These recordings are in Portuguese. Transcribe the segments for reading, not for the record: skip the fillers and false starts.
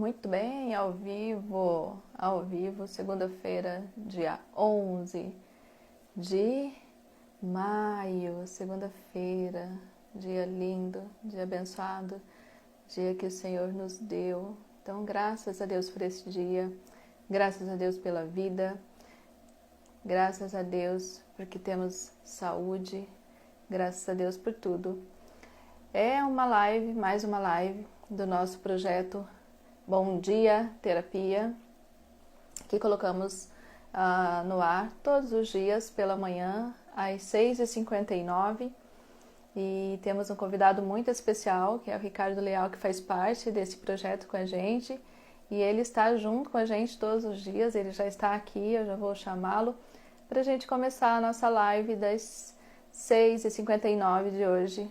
Muito bem, ao vivo, segunda-feira, dia 11 de maio, segunda-feira, dia lindo, dia abençoado, dia que o Senhor nos deu. Então, graças a Deus por esse dia, graças a Deus pela vida, graças a Deus porque temos saúde, graças a Deus por tudo. É uma live, mais uma live do nosso projeto Bom Dia Terapia, que colocamos no ar todos os dias pela manhã, às 6h59. E temos um convidado muito especial, que é o Ricardo Leal, que faz parte desse projeto com a gente. E ele está junto com a gente todos os dias, ele já está aqui, eu já vou chamá-lo, para a gente começar a nossa live das 6h59 de hoje.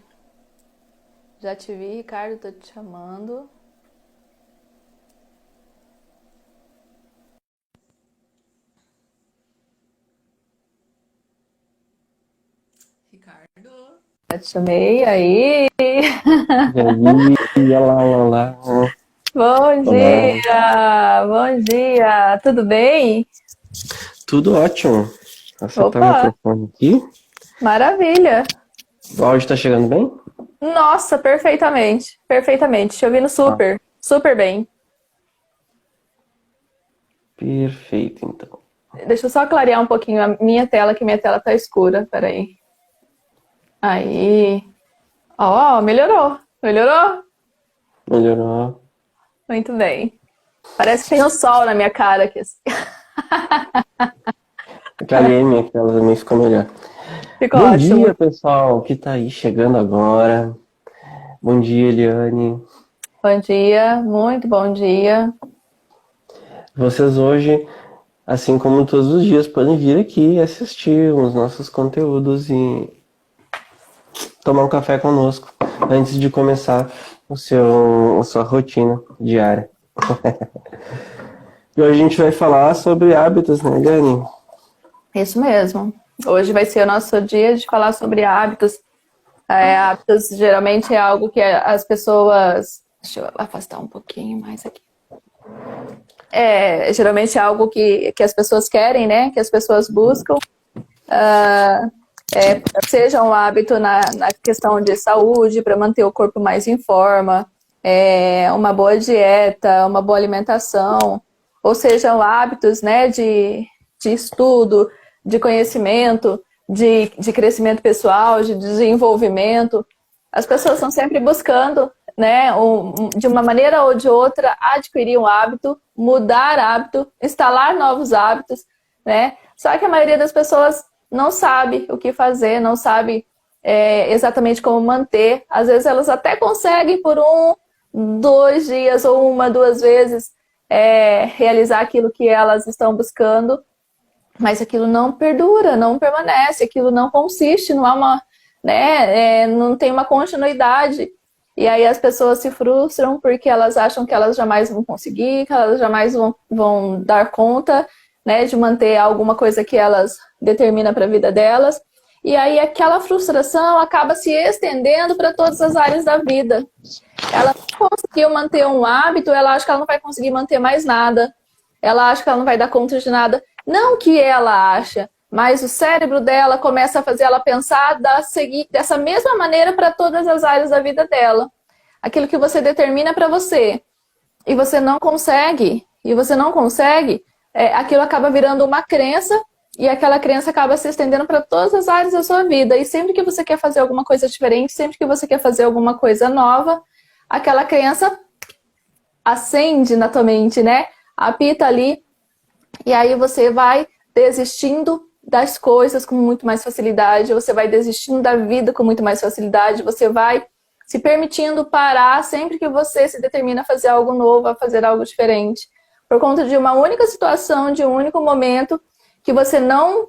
Já te vi, Ricardo, estou te chamando. Ricardo. Já te chamei, aí. E aí, olá. Bom dia, bom dia. Tudo bem? Tudo ótimo. Acertar o Opa, microfone aqui. maravilha. O áudio tá chegando bem? Nossa, perfeitamente, perfeitamente. Te ouvindo Ah, super bem. perfeito, então. Deixa eu só clarear um pouquinho a minha tela, que minha tela tá escura. Peraí. Aí. Ó, melhorou. Melhorou? Melhorou. Muito bem. Parece que tem um sol na minha cara aqui. Clareei minha tela também, ficou melhor. Ficou Bom ótimo. dia, pessoal, que tá aí chegando agora. Bom dia, Eliane. Bom dia, muito bom dia. Vocês hoje, assim como todos os dias, podem vir aqui assistir os nossos conteúdos e tomar um café conosco antes de começar a sua rotina diária. E hoje a gente vai falar sobre hábitos, né, Eliane? Isso mesmo. Hoje vai ser o nosso dia de falar sobre hábitos. Hábitos geralmente é algo que as pessoas... Deixa eu afastar um pouquinho mais aqui. Geralmente é algo que as pessoas querem, né? Que as pessoas buscam. Seja um hábito na questão de saúde, para manter o corpo mais em forma, uma boa dieta, uma boa alimentação, ou sejam hábitos, né, de estudo, de conhecimento, de crescimento pessoal, de desenvolvimento. As pessoas estão sempre buscando, né, de uma maneira ou de outra, adquirir um hábito, mudar hábito, instalar novos hábitos, né? Só que a maioria das pessoas não sabe o que fazer, não sabe exatamente como manter. Às vezes elas até conseguem por 2 dias ou 1, 2 vezes realizar aquilo que elas estão buscando, mas aquilo não perdura, não permanece, aquilo não consiste, não há não tem uma continuidade. E aí as pessoas se frustram porque elas acham que elas jamais vão conseguir, que elas jamais vão dar conta, né, de manter alguma coisa que elas determinam para a vida delas. E aí aquela frustração acaba se estendendo para todas as áreas da vida. Ela não conseguiu manter um hábito, ela acha que ela não vai conseguir manter mais nada. Ela acha que ela não vai dar conta de nada. Não que ela acha, mas o cérebro dela começa a fazer ela pensar dessa mesma maneira para todas as áreas da vida dela. Aquilo que você determina para você e você não consegue, aquilo acaba virando uma crença e aquela crença acaba se estendendo para todas as áreas da sua vida. E sempre que você quer fazer alguma coisa diferente, sempre que você quer fazer alguma coisa nova, aquela crença acende na tua mente, né? Apita ali, e aí você vai desistindo das coisas com muito mais facilidade, você vai desistindo da vida com muito mais facilidade, você vai se permitindo parar sempre que você se determina a fazer algo novo, a fazer algo diferente. Por conta de uma única situação, de um único momento, que você não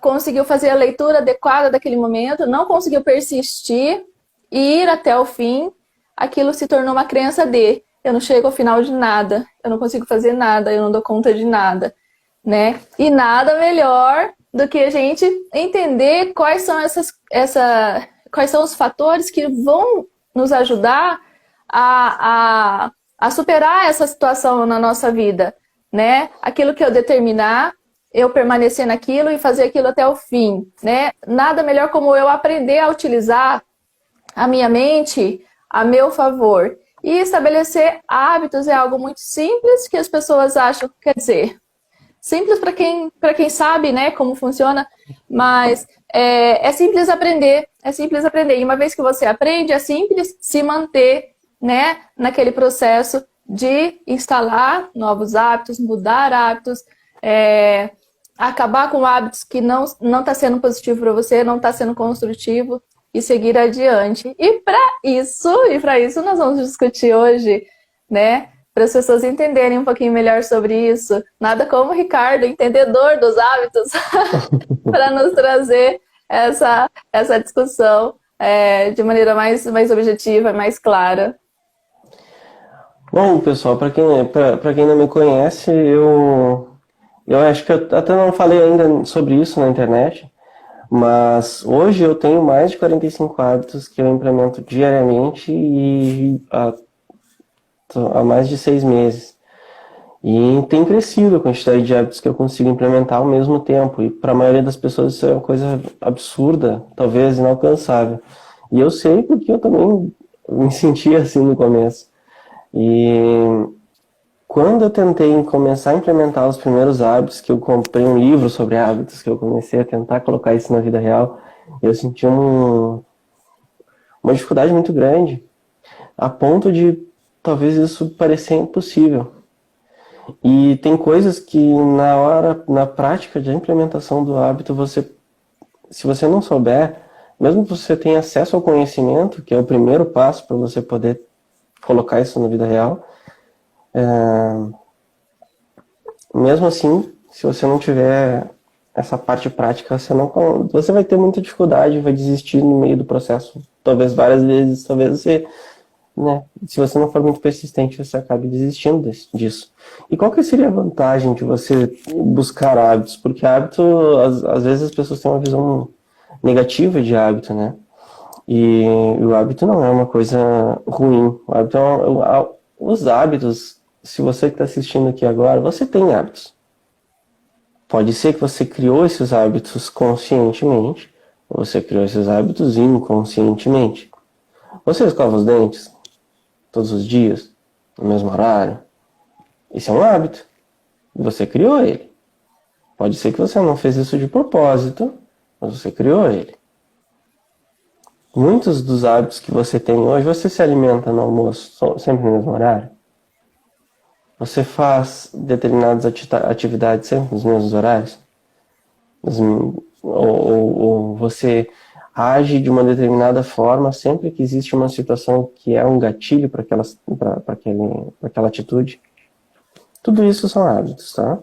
conseguiu fazer a leitura adequada daquele momento, não conseguiu persistir e ir até o fim, aquilo se tornou uma crença de eu não chego ao final de nada, eu não consigo fazer nada, eu não dou conta de nada, né? E nada melhor do que a gente entender quais são quais são os fatores que vão nos ajudar a a superar essa situação na nossa vida, né? Aquilo que eu determinar, eu permanecer naquilo e fazer aquilo até o fim, né? Nada melhor como eu aprender a utilizar a minha mente a meu favor. E estabelecer hábitos é algo muito simples que as pessoas acham, quer dizer, simples para quem sabe, né, como funciona, mas é simples aprender, é simples aprender. E uma vez que você aprende, é simples se manter, né, naquele processo de instalar novos hábitos, mudar hábitos, acabar com hábitos que não está sendo positivo para você, não está sendo construtivo e seguir adiante. E para isso nós vamos discutir hoje, né, para as pessoas entenderem um pouquinho melhor sobre isso. Nada como o Ricardo, entendedor dos hábitos, para nos trazer essa discussão de maneira mais objetiva, mais clara. Bom, pessoal, para quem não me conhece, eu acho que eu até não falei ainda sobre isso na internet, mas hoje eu tenho mais de 45 hábitos que eu implemento diariamente e há mais de 6 meses. E tem crescido a quantidade de hábitos que eu consigo implementar ao mesmo tempo. E para a maioria das pessoas isso é uma coisa absurda, talvez inalcançável. E eu sei porque eu também me sentia assim no começo. E quando eu tentei começar a implementar os primeiros hábitos, que eu comprei um livro sobre hábitos, que eu comecei a tentar colocar isso na vida real, eu senti uma dificuldade muito grande, a ponto de talvez isso parecer impossível. E tem coisas que na prática de implementação do hábito, se você não souber, mesmo que você tenha acesso ao conhecimento, que é o primeiro passo para você poder colocar isso na vida real, mesmo assim, se você não tiver essa parte prática, você vai ter muita dificuldade, vai desistir no meio do processo, talvez várias vezes, talvez você, né, se você não for muito persistente, você acabe desistindo disso. E qual que seria a vantagem de você buscar hábitos? Porque hábito, às vezes as pessoas têm uma visão negativa de hábito, né? E o hábito não é uma coisa ruim. O hábito os hábitos, se você que está assistindo aqui agora, você tem hábitos. Pode ser que você criou esses hábitos conscientemente, ou você criou esses hábitos inconscientemente. Você escova os dentes todos os dias, no mesmo horário. Isso é um hábito. Você criou ele. Pode ser que você não fez isso de propósito, mas você criou ele. Muitos dos hábitos que você tem hoje, você se alimenta no almoço sempre no mesmo horário? Você faz determinadas atividades sempre nos mesmos horários? Ou você age de uma determinada forma sempre que existe uma situação que é um gatilho para aquela atitude? Tudo isso são hábitos, tá?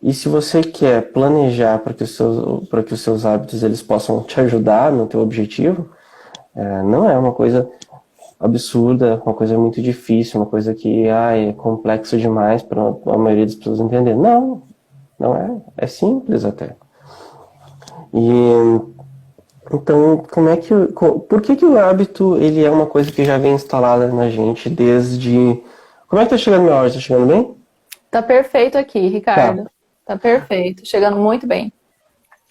E se você quer planejar para que os seus hábitos eles possam te ajudar no teu objetivo, não é uma coisa absurda, uma coisa muito difícil, uma coisa que é complexo demais para a maioria das pessoas entender. Não é. É simples até. E então, por que o hábito ele é uma coisa que já vem instalada na gente desde... Como é que tá chegando minha hora? Tá chegando bem? Tá perfeito aqui, Ricardo. Tá perfeito, chegando muito bem.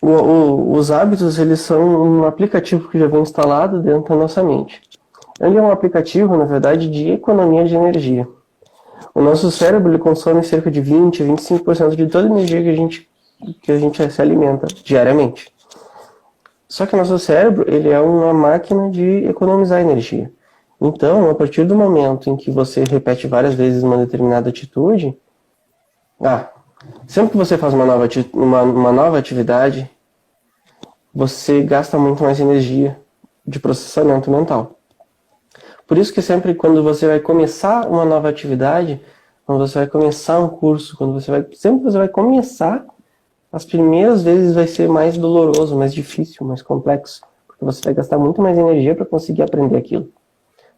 Os hábitos, eles são um aplicativo que já vem instalado dentro da nossa mente. Ele é um aplicativo, na verdade, de economia de energia. O nosso cérebro ele consome cerca de 20 a 25% de toda a energia que a gente se alimenta diariamente. Só que o nosso cérebro ele é uma máquina de economizar energia. Então, a partir do momento em que você repete várias vezes uma determinada atitude, sempre que você faz uma nova atividade, você gasta muito mais energia de processamento mental. Por isso que sempre quando você vai começar uma nova atividade, quando você vai começar um curso, sempre que você vai começar, as primeiras vezes vai ser mais doloroso, mais difícil, mais complexo, porque você vai gastar muito mais energia para conseguir aprender aquilo.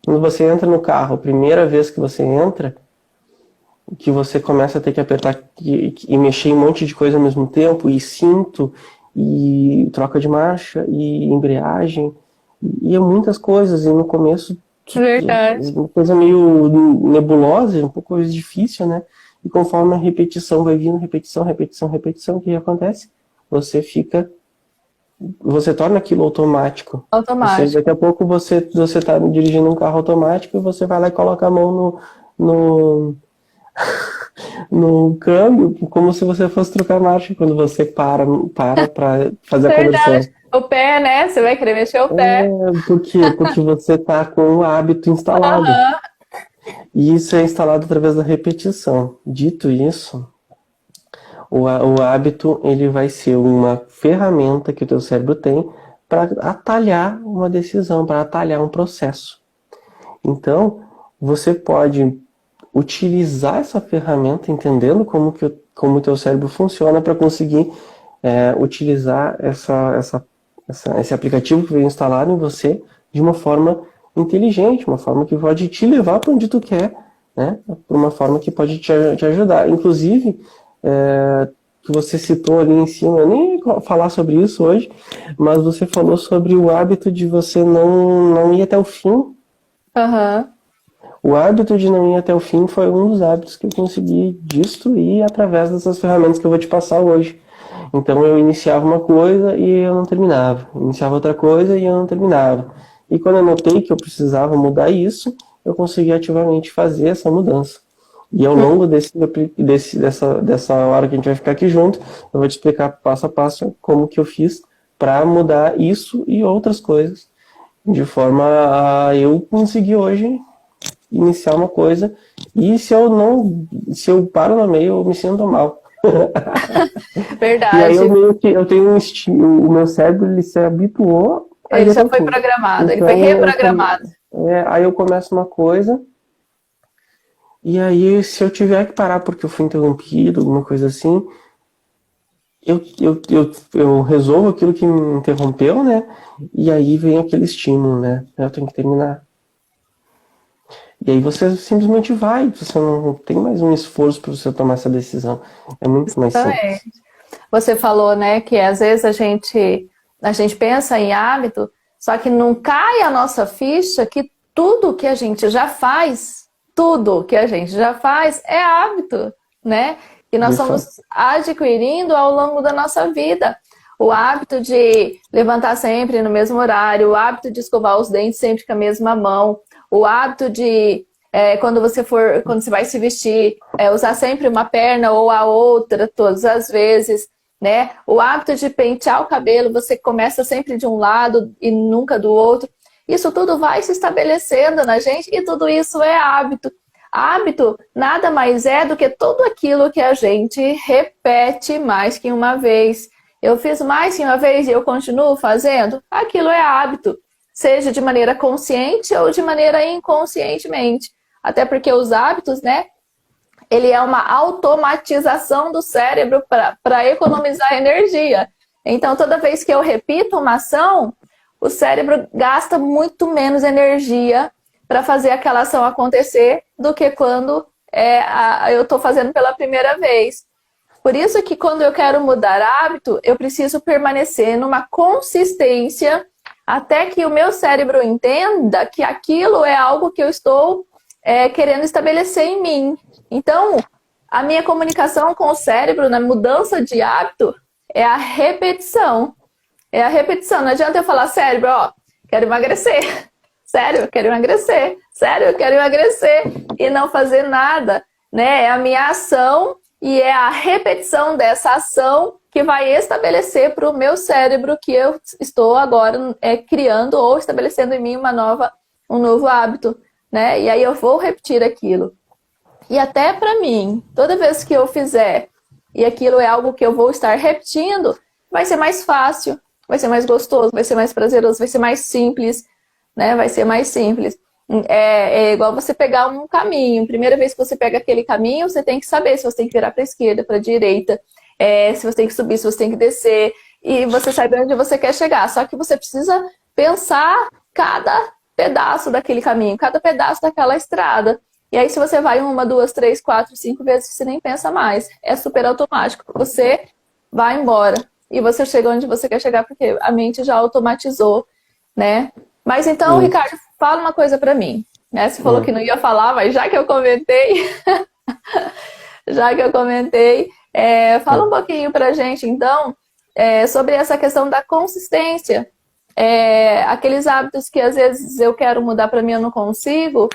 Quando você entra no carro, a primeira vez que você entra, que você começa a ter que apertar e mexer em um monte de coisa ao mesmo tempo, e cinto, e troca de marcha, e embreagem, e muitas coisas, e no começo Verdade. uma coisa meio nebulosa, um pouco mais difícil, né? E conforme a repetição vai vindo, repetição, repetição, repetição, o que acontece? Você torna aquilo automático. Ou seja, Automático. daqui a pouco você está dirigindo um carro automático e você vai lá e coloca a mão no, no câmbio, como se você fosse trocar marcha quando você para fazer a conversão. Verdade. O pé, né? Você vai querer mexer o pé. Por quê? Porque você está com o hábito instalado. Aham. E isso é instalado através da repetição. Dito isso, o hábito ele vai ser uma ferramenta que o teu cérebro tem para atalhar uma decisão, para atalhar um processo. Então, você pode utilizar essa ferramenta, entendendo como o teu cérebro funciona, para conseguir utilizar esse aplicativo que veio instalado em você de uma forma inteligente, uma forma que pode te levar para onde tu quer, né? Por uma forma que pode te ajudar. Inclusive, que você citou ali em cima, eu nem ia falar sobre isso hoje, mas você falou sobre o hábito de você não ir até o fim. Aham. O hábito de não ir até o fim foi um dos hábitos que eu consegui destruir através dessas ferramentas que eu vou te passar hoje. Então eu iniciava uma coisa e eu não terminava. Iniciava outra coisa e eu não terminava. E quando eu notei que eu precisava mudar isso, eu consegui ativamente fazer essa mudança. E ao longo dessa hora que a gente vai ficar aqui junto, eu vou te explicar passo a passo como que eu fiz para mudar isso e outras coisas, de forma a eu conseguir hoje iniciar uma coisa, e se eu paro no meio, eu me sinto mal. E aí Verdade. eu tenho o meu cérebro ele se habituou a ir Ele até já o foi fim. programado, ele Então foi reprogramado. aí eu começo uma coisa, e aí se eu tiver que parar porque eu fui interrompido, alguma coisa assim, eu resolvo aquilo que me interrompeu, né? E aí vem aquele estímulo, né? Eu tenho que terminar. E aí você simplesmente vai, você não tem mais um esforço para você tomar essa decisão. É muito mais simples. Exatamente. Você falou, né, que às vezes a gente pensa em hábito, só que não cai a nossa ficha que tudo que a gente já faz, tudo que a gente já faz é hábito, né? Que nós De estamos fato. adquirindo ao longo da nossa vida. O hábito de levantar sempre no mesmo horário, o hábito de escovar os dentes sempre com a mesma mão, o hábito de quando você vai se vestir, usar sempre uma perna ou a outra todas as vezes, né? O hábito de pentear o cabelo, você começa sempre de um lado e nunca do outro. Isso tudo vai se estabelecendo na gente e tudo isso é hábito. Hábito nada mais é do que tudo aquilo que a gente repete mais que uma vez. Eu fiz mais que uma vez e eu continuo fazendo, aquilo é hábito, seja de maneira consciente ou de maneira inconscientemente. Até porque os hábitos, né, ele é uma automatização do cérebro para economizar energia. Então, toda vez que eu repito uma ação, o cérebro gasta muito menos energia para fazer aquela ação acontecer do que quando eu estou fazendo pela primeira vez. Por isso que quando eu quero mudar hábito, eu preciso permanecer numa consistência até que o meu cérebro entenda que aquilo é algo que eu estou querendo estabelecer em mim. Então, a minha comunicação com o cérebro na mudança de hábito é a repetição. É a repetição. Não adianta eu falar, cérebro, ó, quero emagrecer. Sério, eu quero emagrecer. Sério, eu quero emagrecer. E não fazer nada, né? É a minha ação e é a repetição dessa ação que vai estabelecer para o meu cérebro que eu estou agora criando ou estabelecendo em mim um novo hábito, né? E aí eu vou repetir aquilo. E até para mim, toda vez que eu fizer e aquilo é algo que eu vou estar repetindo, vai ser mais fácil, vai ser mais gostoso, vai ser mais prazeroso, vai ser mais simples, né? Vai ser mais simples. É igual você pegar um caminho. Primeira vez que você pega aquele caminho, você tem que saber se você tem que virar para a esquerda, para a direita, se você tem que subir, se você tem que descer, e você sabe onde você quer chegar. Só que você precisa pensar cada pedaço daquele caminho, cada pedaço daquela estrada. E aí, se você vai 1, 2, 3, 4, 5 vezes, você nem pensa mais. É super automático. Você vai embora e você chega onde você quer chegar, porque a mente já automatizou, né? Mas então, Isso. Ricardo, fala uma coisa pra mim. Né? Você falou que não ia falar, mas já que eu comentei, fala um pouquinho pra gente, então, sobre essa questão da consistência. Aqueles hábitos que às vezes eu quero mudar pra mim, eu não consigo.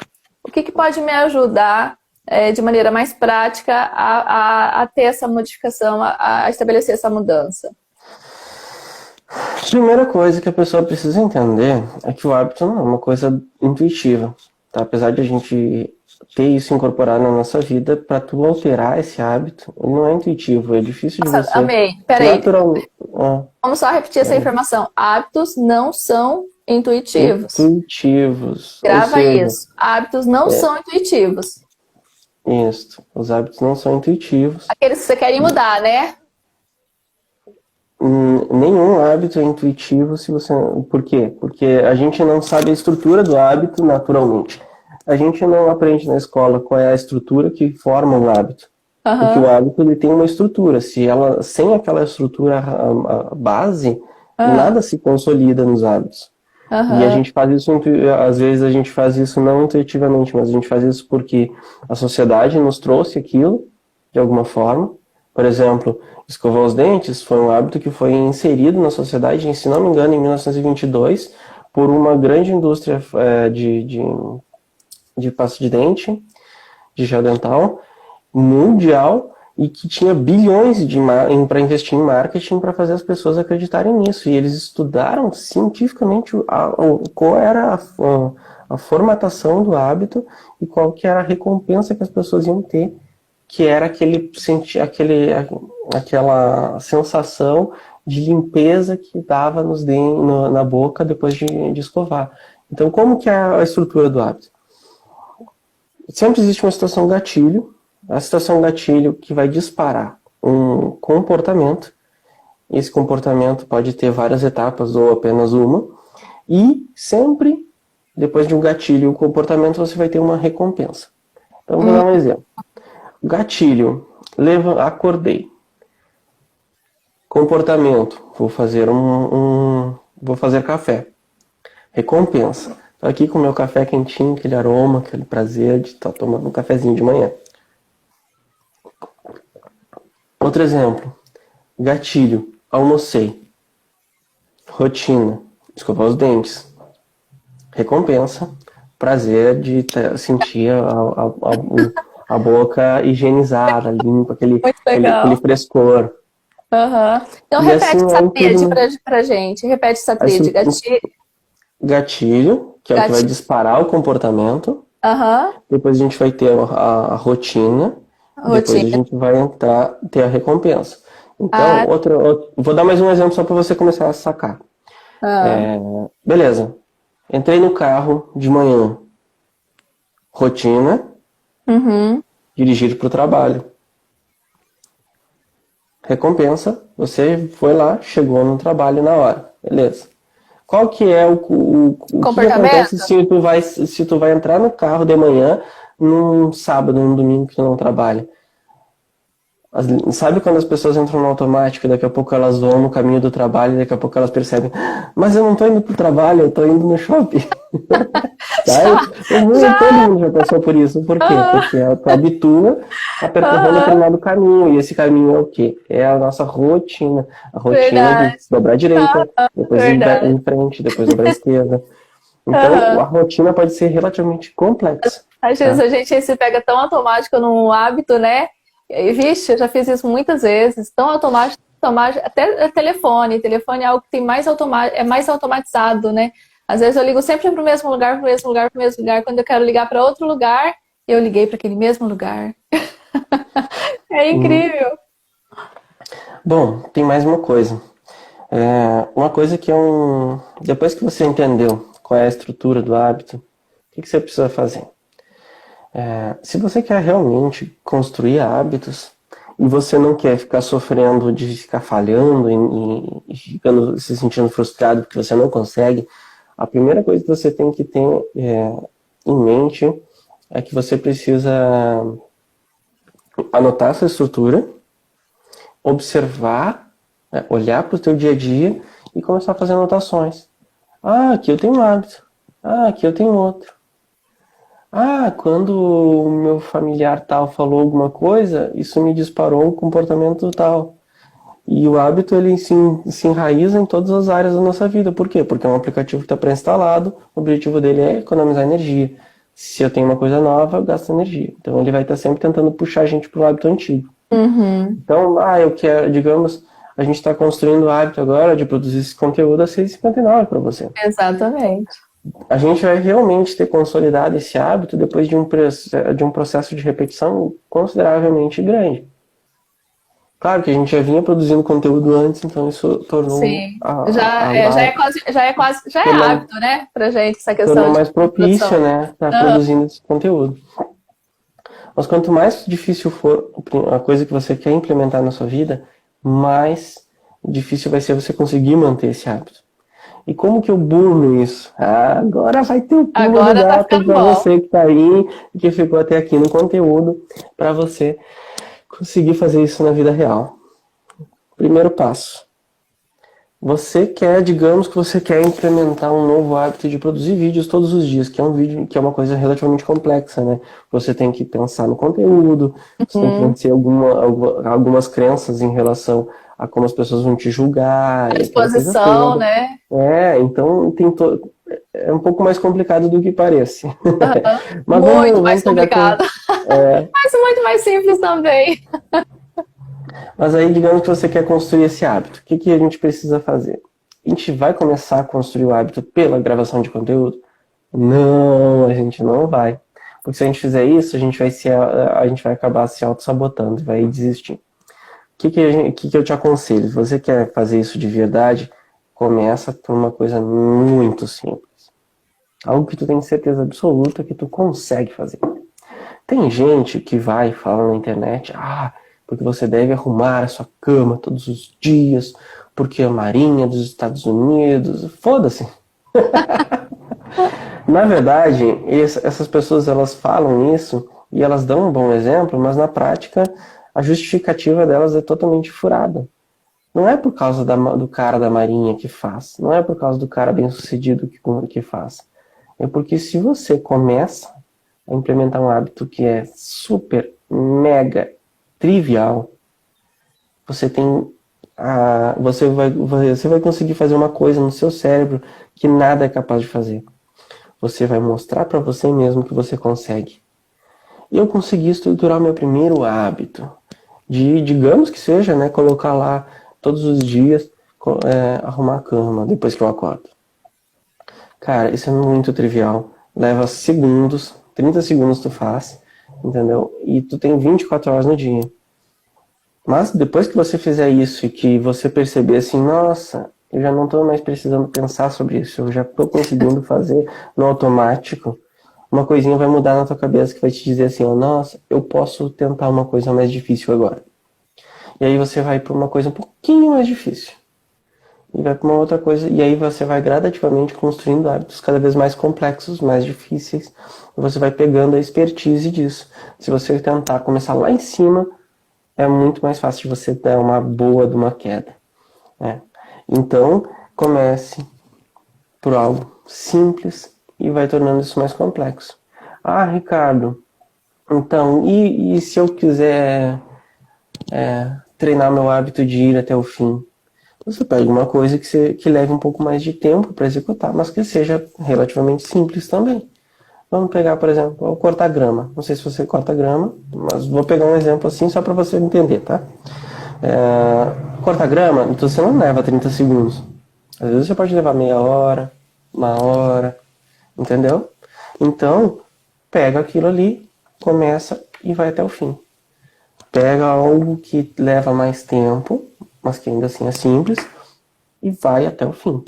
O que pode me ajudar de maneira mais prática a ter essa modificação, a estabelecer essa mudança? A primeira coisa que a pessoa precisa entender é que o hábito não é uma coisa intuitiva, tá? Apesar de a gente ter isso incorporado na nossa vida, para tu alterar esse hábito, ele não é intuitivo, é difícil de você... Amei. Peraí, Vamos só repetir essa informação. Hábitos não são intuitivos. Intuitivos. Grava isso. Hábitos não são intuitivos. Isso. Os hábitos não são intuitivos. Aqueles que você quer mudar, né? Nenhum hábito é intuitivo se você... Por quê? Porque a gente não sabe a estrutura do hábito naturalmente. A gente não aprende na escola qual é a estrutura que forma o hábito. Porque o hábito ele tem uma estrutura. Sem aquela estrutura, a base, nada se consolida nos hábitos. E a gente faz isso, às vezes a gente faz isso não intuitivamente, mas a gente faz isso porque a sociedade nos trouxe aquilo, de alguma forma. Por exemplo, escovar os dentes foi um hábito que foi inserido na sociedade, se não me engano, em 1922, por uma grande indústria de pasta de dente, de gel dental, mundial, e que tinha bilhões para investir em marketing para fazer as pessoas acreditarem nisso. E eles estudaram cientificamente qual era a formatação do hábito e qual que era a recompensa que as pessoas iam ter, que era aquela sensação de limpeza que dava na boca depois de escovar. Então, como que é a estrutura do hábito? Sempre existe uma situação gatilho, a situação gatilho que vai disparar um comportamento. Esse comportamento pode ter várias etapas ou apenas uma. E sempre, depois de um gatilho, o comportamento, você vai ter uma recompensa. Então, vou dar um exemplo. Gatilho, acordei. Comportamento, vou fazer café. Recompensa, tô aqui com o meu café quentinho, aquele aroma, aquele prazer de estar tomando um cafezinho de manhã. Outro exemplo, gatilho, almocei. Rotina, escovar os dentes. Recompensa, prazer de sentir a boca higienizada, limpa, aquele frescor. Então E repete assim, essa tríade pra gente. Repete essa tríade. Gatilho, que é o que vai disparar o comportamento. Depois a gente vai ter a rotina. Depois a gente vai ter a recompensa. Então, vou dar mais um exemplo só para você começar a sacar. Beleza. Entrei no carro de manhã. Rotina. Dirigir para o trabalho. Recompensa. Você foi lá, chegou no trabalho na hora. Beleza. Qual que é o que acontece se tu vai entrar no carro de manhã num sábado, num domingo que tu não trabalha? Sabe quando as pessoas entram no automático e daqui a pouco elas vão no caminho do trabalho e daqui a pouco elas percebem, mas eu não tô indo pro trabalho, eu tô indo no shopping. Todo mundo já passou por isso. Por quê? Porque tu habitua a percorrer um determinado caminho. E esse caminho é o quê? É a nossa rotina. A rotina de dobrar à direita, depois ir em frente, depois dobrar à esquerda. Então, a rotina pode ser relativamente complexa. Às vezes a gente se pega tão automático num hábito, né? E, vixe, eu já fiz isso muitas vezes, tão automático, até telefone é algo que tem mais automatizado, né? Às vezes eu ligo sempre para o mesmo lugar, quando eu quero ligar para outro lugar, eu liguei para aquele mesmo lugar. É incrível. Bom, tem mais uma coisa. Uma coisa que depois que você entendeu qual é a estrutura do hábito, o que você precisa fazer? Se você quer realmente construir hábitos e você não quer ficar sofrendo de ficar falhando e se sentindo frustrado porque você não consegue, a primeira coisa que você tem que ter em mente é que você precisa anotar essa estrutura, observar, olhar para o teu dia a dia e começar a fazer anotações. Aqui eu tenho um hábito. Ah, aqui eu tenho outro. Ah, quando o meu familiar tal falou alguma coisa, isso me disparou um comportamento tal. E o hábito, ele se enraiza em todas as áreas da nossa vida. Por quê? Porque é um aplicativo que está pré-instalado, o objetivo dele é economizar energia. Se eu tenho uma coisa nova, eu gasto energia. Então ele vai estar sempre tentando puxar a gente para o hábito antigo. Uhum. Então, eu quero, digamos, a gente está construindo o hábito agora de produzir esse conteúdo a 6,59 para você. Exatamente. A gente vai realmente ter consolidado esse hábito depois de um processo de repetição consideravelmente grande. Claro que a gente já vinha produzindo conteúdo antes, então isso tornou Sim. Já é tornou, hábito, né, pra gente, essa questão tornou de mais propício, produção. né, para Aham. produzindo esse conteúdo. Mas quanto mais difícil for a coisa que você quer implementar na sua vida, mais difícil vai ser você conseguir manter esse hábito. E como que eu burlo isso? Agora vai ter o pulo do Agora tá gato ficando para bom. você que está aí e que ficou até aqui no conteúdo, para você conseguir fazer isso na vida real. Primeiro passo. Você quer, digamos que você quer implementar um novo hábito de produzir vídeos todos os dias, que é uma coisa relativamente complexa, né? Você tem que pensar no conteúdo, você tem que Uhum. vencer algumas crenças em relação a como as pessoas vão te julgar À e aquela coisa disposição, toda. né? Então é um pouco mais complicado do que parece. Aham. Mas Muito mais vamos pegar com. complicado. Mas muito mais simples também. Mas aí, digamos que você quer construir esse hábito. O que a gente precisa fazer? A gente vai começar a construir o hábito pela gravação de conteúdo? Não, a gente não vai. Porque se a gente fizer isso, a gente vai acabar se auto-sabotando, vai desistir. O que eu te aconselho? Se você quer fazer isso de verdade, começa por uma coisa muito simples. Algo que tu tem certeza absoluta que tu consegue fazer. Tem gente que vai falar na internet, porque você deve arrumar a sua cama todos os dias, porque a Marinha dos Estados Unidos, foda-se. Na verdade, essas pessoas elas falam isso e elas dão um bom exemplo, mas na prática a justificativa delas é totalmente furada. Não é por causa do cara da Marinha que faz, não é por causa do cara bem-sucedido que faz. É porque se você começa a implementar um hábito que é super, mega trivial, você tem você vai conseguir fazer uma coisa no seu cérebro que nada é capaz de fazer. Você vai mostrar para você mesmo que você consegue. E eu consegui estruturar o meu primeiro hábito de, digamos que seja, né, colocar lá todos os dias, arrumar a cama depois que eu acordo. Cara, isso é muito trivial. Leva segundos, 30 segundos tu faz, entendeu? E tu tem 24 horas no dia. Mas depois que você fizer isso e que você perceber assim, nossa, eu já não estou mais precisando pensar sobre isso, eu já estou conseguindo fazer no automático, uma coisinha vai mudar na tua cabeça que vai te dizer assim, nossa, eu posso tentar uma coisa mais difícil agora. E aí você vai para uma coisa um pouquinho mais difícil. E vai para uma outra coisa, e aí você vai gradativamente construindo hábitos cada vez mais complexos, mais difíceis, e você vai pegando a expertise disso. Se você tentar começar lá em cima, é muito mais fácil de você dar uma boa de uma queda. Né? Então, comece por algo simples e vai tornando isso mais complexo. Ricardo, então, e se eu quiser treinar meu hábito de ir até o fim? Você pega uma coisa que leve um pouco mais de tempo para executar, mas que seja relativamente simples também. Vamos pegar, por exemplo, o cortar grama. Não sei se você corta grama, mas vou pegar um exemplo assim só para você entender, tá? Cortar grama, então você não leva 30 segundos. Às vezes você pode levar meia hora, uma hora, entendeu? Então, pega aquilo ali, começa e vai até o fim. Pega algo que leva mais tempo, mas que ainda assim é simples, e vai até o fim.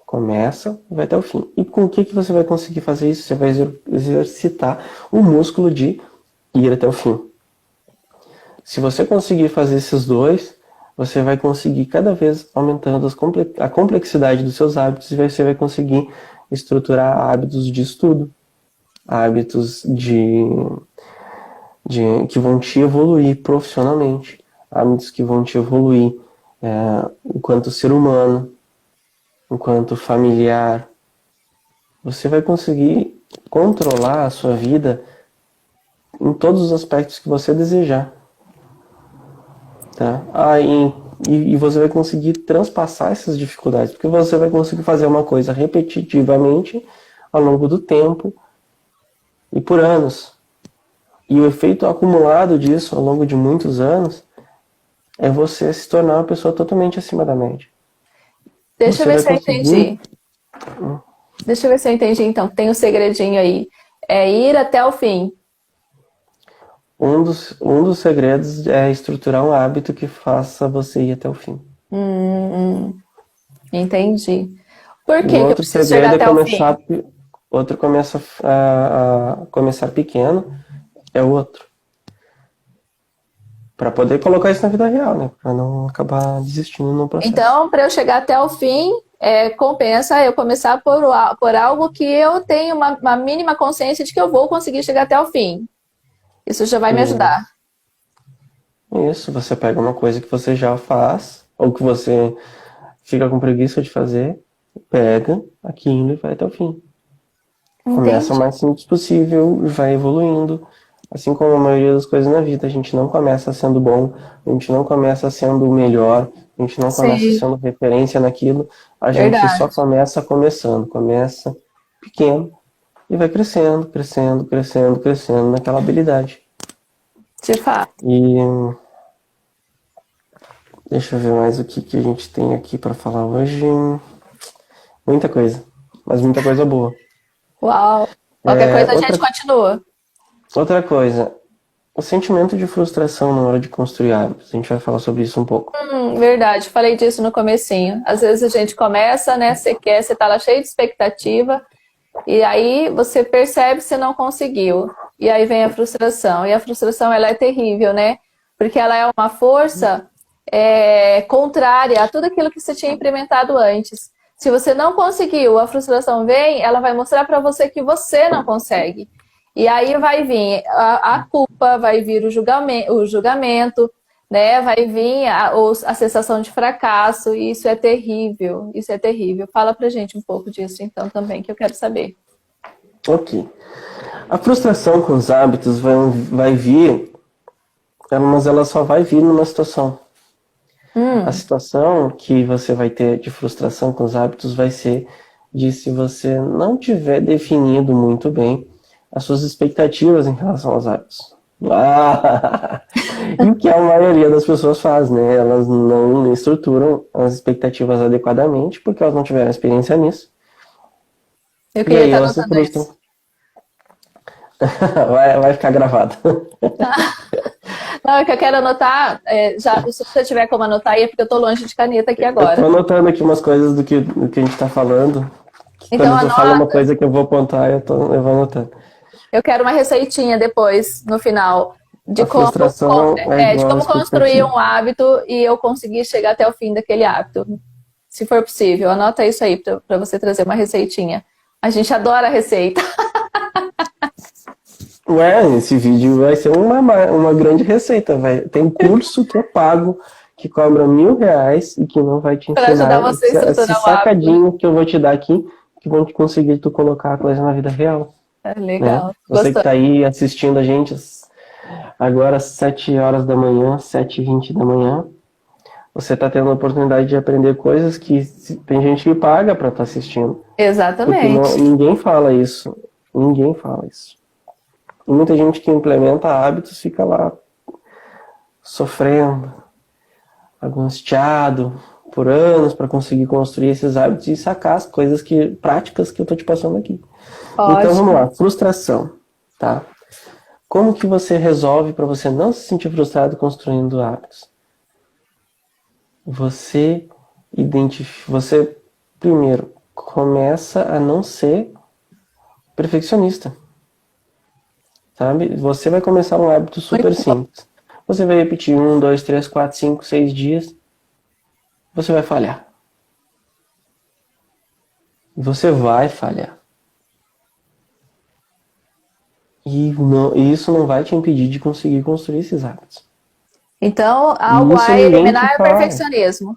Começa e vai até o fim. E com o que você vai conseguir fazer isso? Você vai exercitar o músculo de ir até o fim. Se você conseguir fazer esses dois, você vai conseguir cada vez aumentando a complexidade dos seus hábitos e você vai conseguir estruturar hábitos de estudo, hábitos que vão te evoluir profissionalmente, hábitos que vão te evoluir enquanto ser humano, enquanto familiar, você vai conseguir controlar a sua vida em todos os aspectos que você desejar. Tá? E você vai conseguir transpassar essas dificuldades, porque você vai conseguir fazer uma coisa repetitivamente ao longo do tempo e por anos. E o efeito acumulado disso ao longo de muitos anos é você se tornar uma pessoa totalmente acima da média. Deixa eu Você ver vai se eu conseguir. entendi. Deixa eu ver se eu entendi, então. Tem um segredinho aí. É ir até o fim. Um dos segredos é estruturar um hábito que faça você ir até o fim. Entendi. Por O que que eu outro preciso chegar segredo é até o fim? começa a começar pequeno, é o outro. Para poder colocar isso na vida real, né? Para não acabar desistindo no processo. Então, para eu chegar até o fim, compensa eu começar por algo que eu tenho uma mínima consciência de que eu vou conseguir chegar até o fim. Isso já vai me ajudar. Isso, você pega uma coisa que você já faz, ou que você fica com preguiça de fazer, pega aquilo e vai até o fim. Começa o Entendi. mais simples possível e vai evoluindo. Assim como a maioria das coisas na vida, a gente não começa sendo bom, a gente não começa sendo o melhor, a gente não começa Sim, sendo referência naquilo, a gente só verdade. começa começando, começa pequeno e vai crescendo, crescendo, crescendo, crescendo naquela habilidade. De fato. E deixa eu ver mais o que a gente tem aqui para falar hoje. Muita coisa, mas muita coisa boa. Uau. Qualquer coisa a gente Outra, continua. outra coisa, o sentimento de frustração na hora de construir hábitos. A gente vai falar sobre isso um pouco. Verdade, falei disso no comecinho. Às vezes a gente começa, né? Você quer, você tá lá cheio de expectativa, e aí você percebe que você não conseguiu. E aí vem a frustração. E a frustração, ela é terrível, né? Porque ela é uma força contrária a tudo aquilo que você tinha implementado antes. Se você não conseguiu, a frustração vem, ela vai mostrar para você que você não consegue. E aí vai vir a culpa, vai vir o julgamento, né? Vai vir a sensação de fracasso, e isso é terrível, isso é terrível. Fala pra gente um pouco disso então também, que eu quero saber. Ok. A frustração com os hábitos vai vir, mas ela só vai vir numa situação. A situação que você vai ter de frustração com os hábitos vai ser de se você não tiver definido muito bem as suas expectativas em relação aos hábitos. E o que a maioria das pessoas faz, né? Elas não estruturam as expectativas adequadamente porque elas não tiveram experiência nisso. Eu E queria aí estar elas se anotando frustram. isso. Vai ficar gravado. Não, é que eu quero anotar, se você tiver como anotar aí, é porque eu tô longe de caneta aqui Eu tô agora. anotando aqui umas coisas do que a gente tá falando. Então Quando eu falo uma anota, coisa que eu vou apontar, eu vou anotando. eu quero uma receitinha depois, no final, de A como, frustração é de igual à como construir expectativa. um hábito e eu conseguir chegar até o fim daquele hábito. Se for possível, anota isso aí para você trazer uma receitinha. A gente adora receita. Ué, esse vídeo vai ser uma grande receita, velho. Tem curso que eu pago, que cobra R$ 1.000 e que não vai te Para ajudar ensinar você a esse estruturar o hábito. sacadinho que eu vou te dar aqui, que vão te conseguir tu colocar a coisa na vida real, É né? legal. Você que Gostou? tá aí assistindo a gente agora às 7 horas da manhã, 7h20 da manhã, você tá tendo a oportunidade de aprender coisas que tem gente que paga pra estar assistindo. Porque Exatamente. ninguém fala isso. Ninguém fala isso. E muita gente que implementa hábitos fica lá sofrendo, angustiado por anos para conseguir construir esses hábitos e sacar as coisas práticas que eu tô te passando aqui. Então vamos Ótimo. lá, frustração, tá? Como que você resolve para você não se sentir frustrado construindo hábitos? Você primeiro começa a não ser perfeccionista. Sabe? Você vai começar um hábito super Muito bom. simples. Você vai repetir 1, 2, 3, 4, 5, 6 dias. Você vai falhar. Você vai falhar. E isso não vai te impedir de conseguir construir esses hábitos. Então, E algo isso a ninguém te eliminar é o fala. perfeccionismo.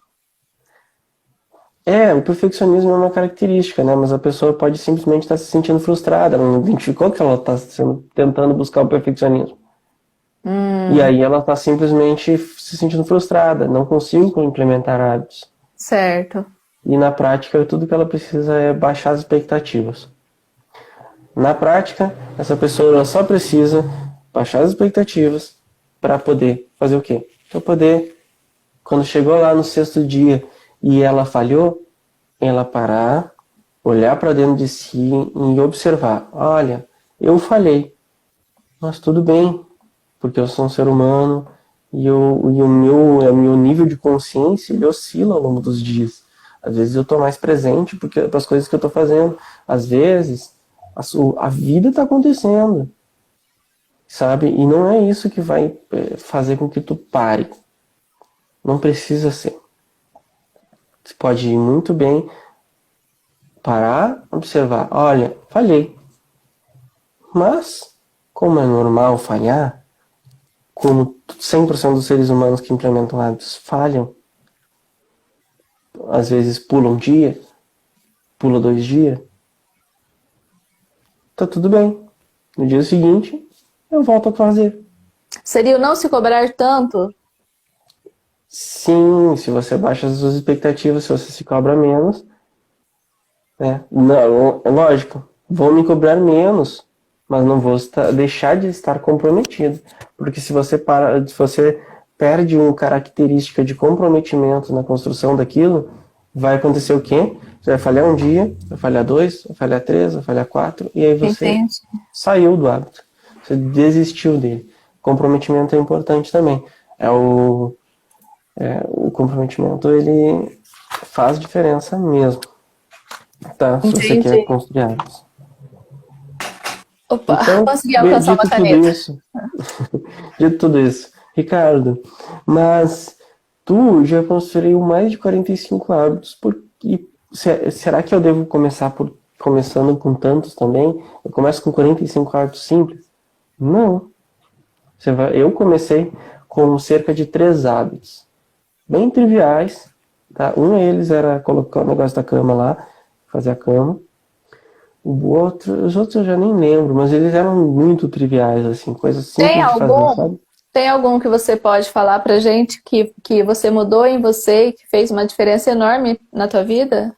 O perfeccionismo é uma característica, né? Mas a pessoa pode simplesmente estar se sentindo frustrada, ela não identificou que ela está tentando buscar o perfeccionismo. E aí ela está simplesmente se sentindo frustrada, não consigo implementar hábitos. Certo. E na prática, tudo que ela precisa é baixar as expectativas. Na prática, essa pessoa ela só precisa baixar as expectativas para poder fazer o quê? Para poder, quando chegou lá no 6º dia e ela falhou, ela parar, olhar para dentro de si e observar. Olha, eu falhei, mas tudo bem, porque eu sou um ser humano e o meu nível de consciência ele oscila ao longo dos dias. Às vezes eu estou mais presente para as coisas que eu estou fazendo. Às vezes a vida está acontecendo, sabe? E não é isso que vai fazer com que tu pare. Não precisa ser. Você pode ir muito bem, parar, observar. Olha, falhei. Mas, como é normal falhar, como 100% dos seres humanos que implementam hábitos falham, às vezes pula um dia, pula 2 dias, tá tudo bem. No dia seguinte, eu volto a fazer. Seria o não se cobrar tanto? Sim, se você baixa as suas expectativas, se você se cobra menos, né? Não, é lógico, vou me cobrar menos, mas não vou deixar de estar comprometido. Porque se você perde uma característica de comprometimento na construção daquilo, vai acontecer o quê? Você vai falhar um dia, vai falhar 2, vai falhar 3, vai falhar 4, e aí você Entendi. saiu do hábito. Você desistiu dele. Comprometimento é importante também. O comprometimento, ele faz diferença mesmo, tá? Se você quer Entendi. construir hábitos. Opa, Então, consegui alcançar uma caneta. dito tudo isso, Ricardo, mas tu já construiu mais de 45 hábitos, será que eu devo começando com tantos também? Eu começo com 45 hábitos simples? Não. Eu comecei com cerca de 3 hábitos, bem triviais, tá? Um deles era colocar o negócio da cama lá, fazer a cama. Os outros eu já nem lembro, mas eles eram muito triviais, assim, coisas Tem simples de fazer, algum? sabe? Tem algum que você pode falar pra gente que você mudou em você e que fez uma diferença enorme na tua vida?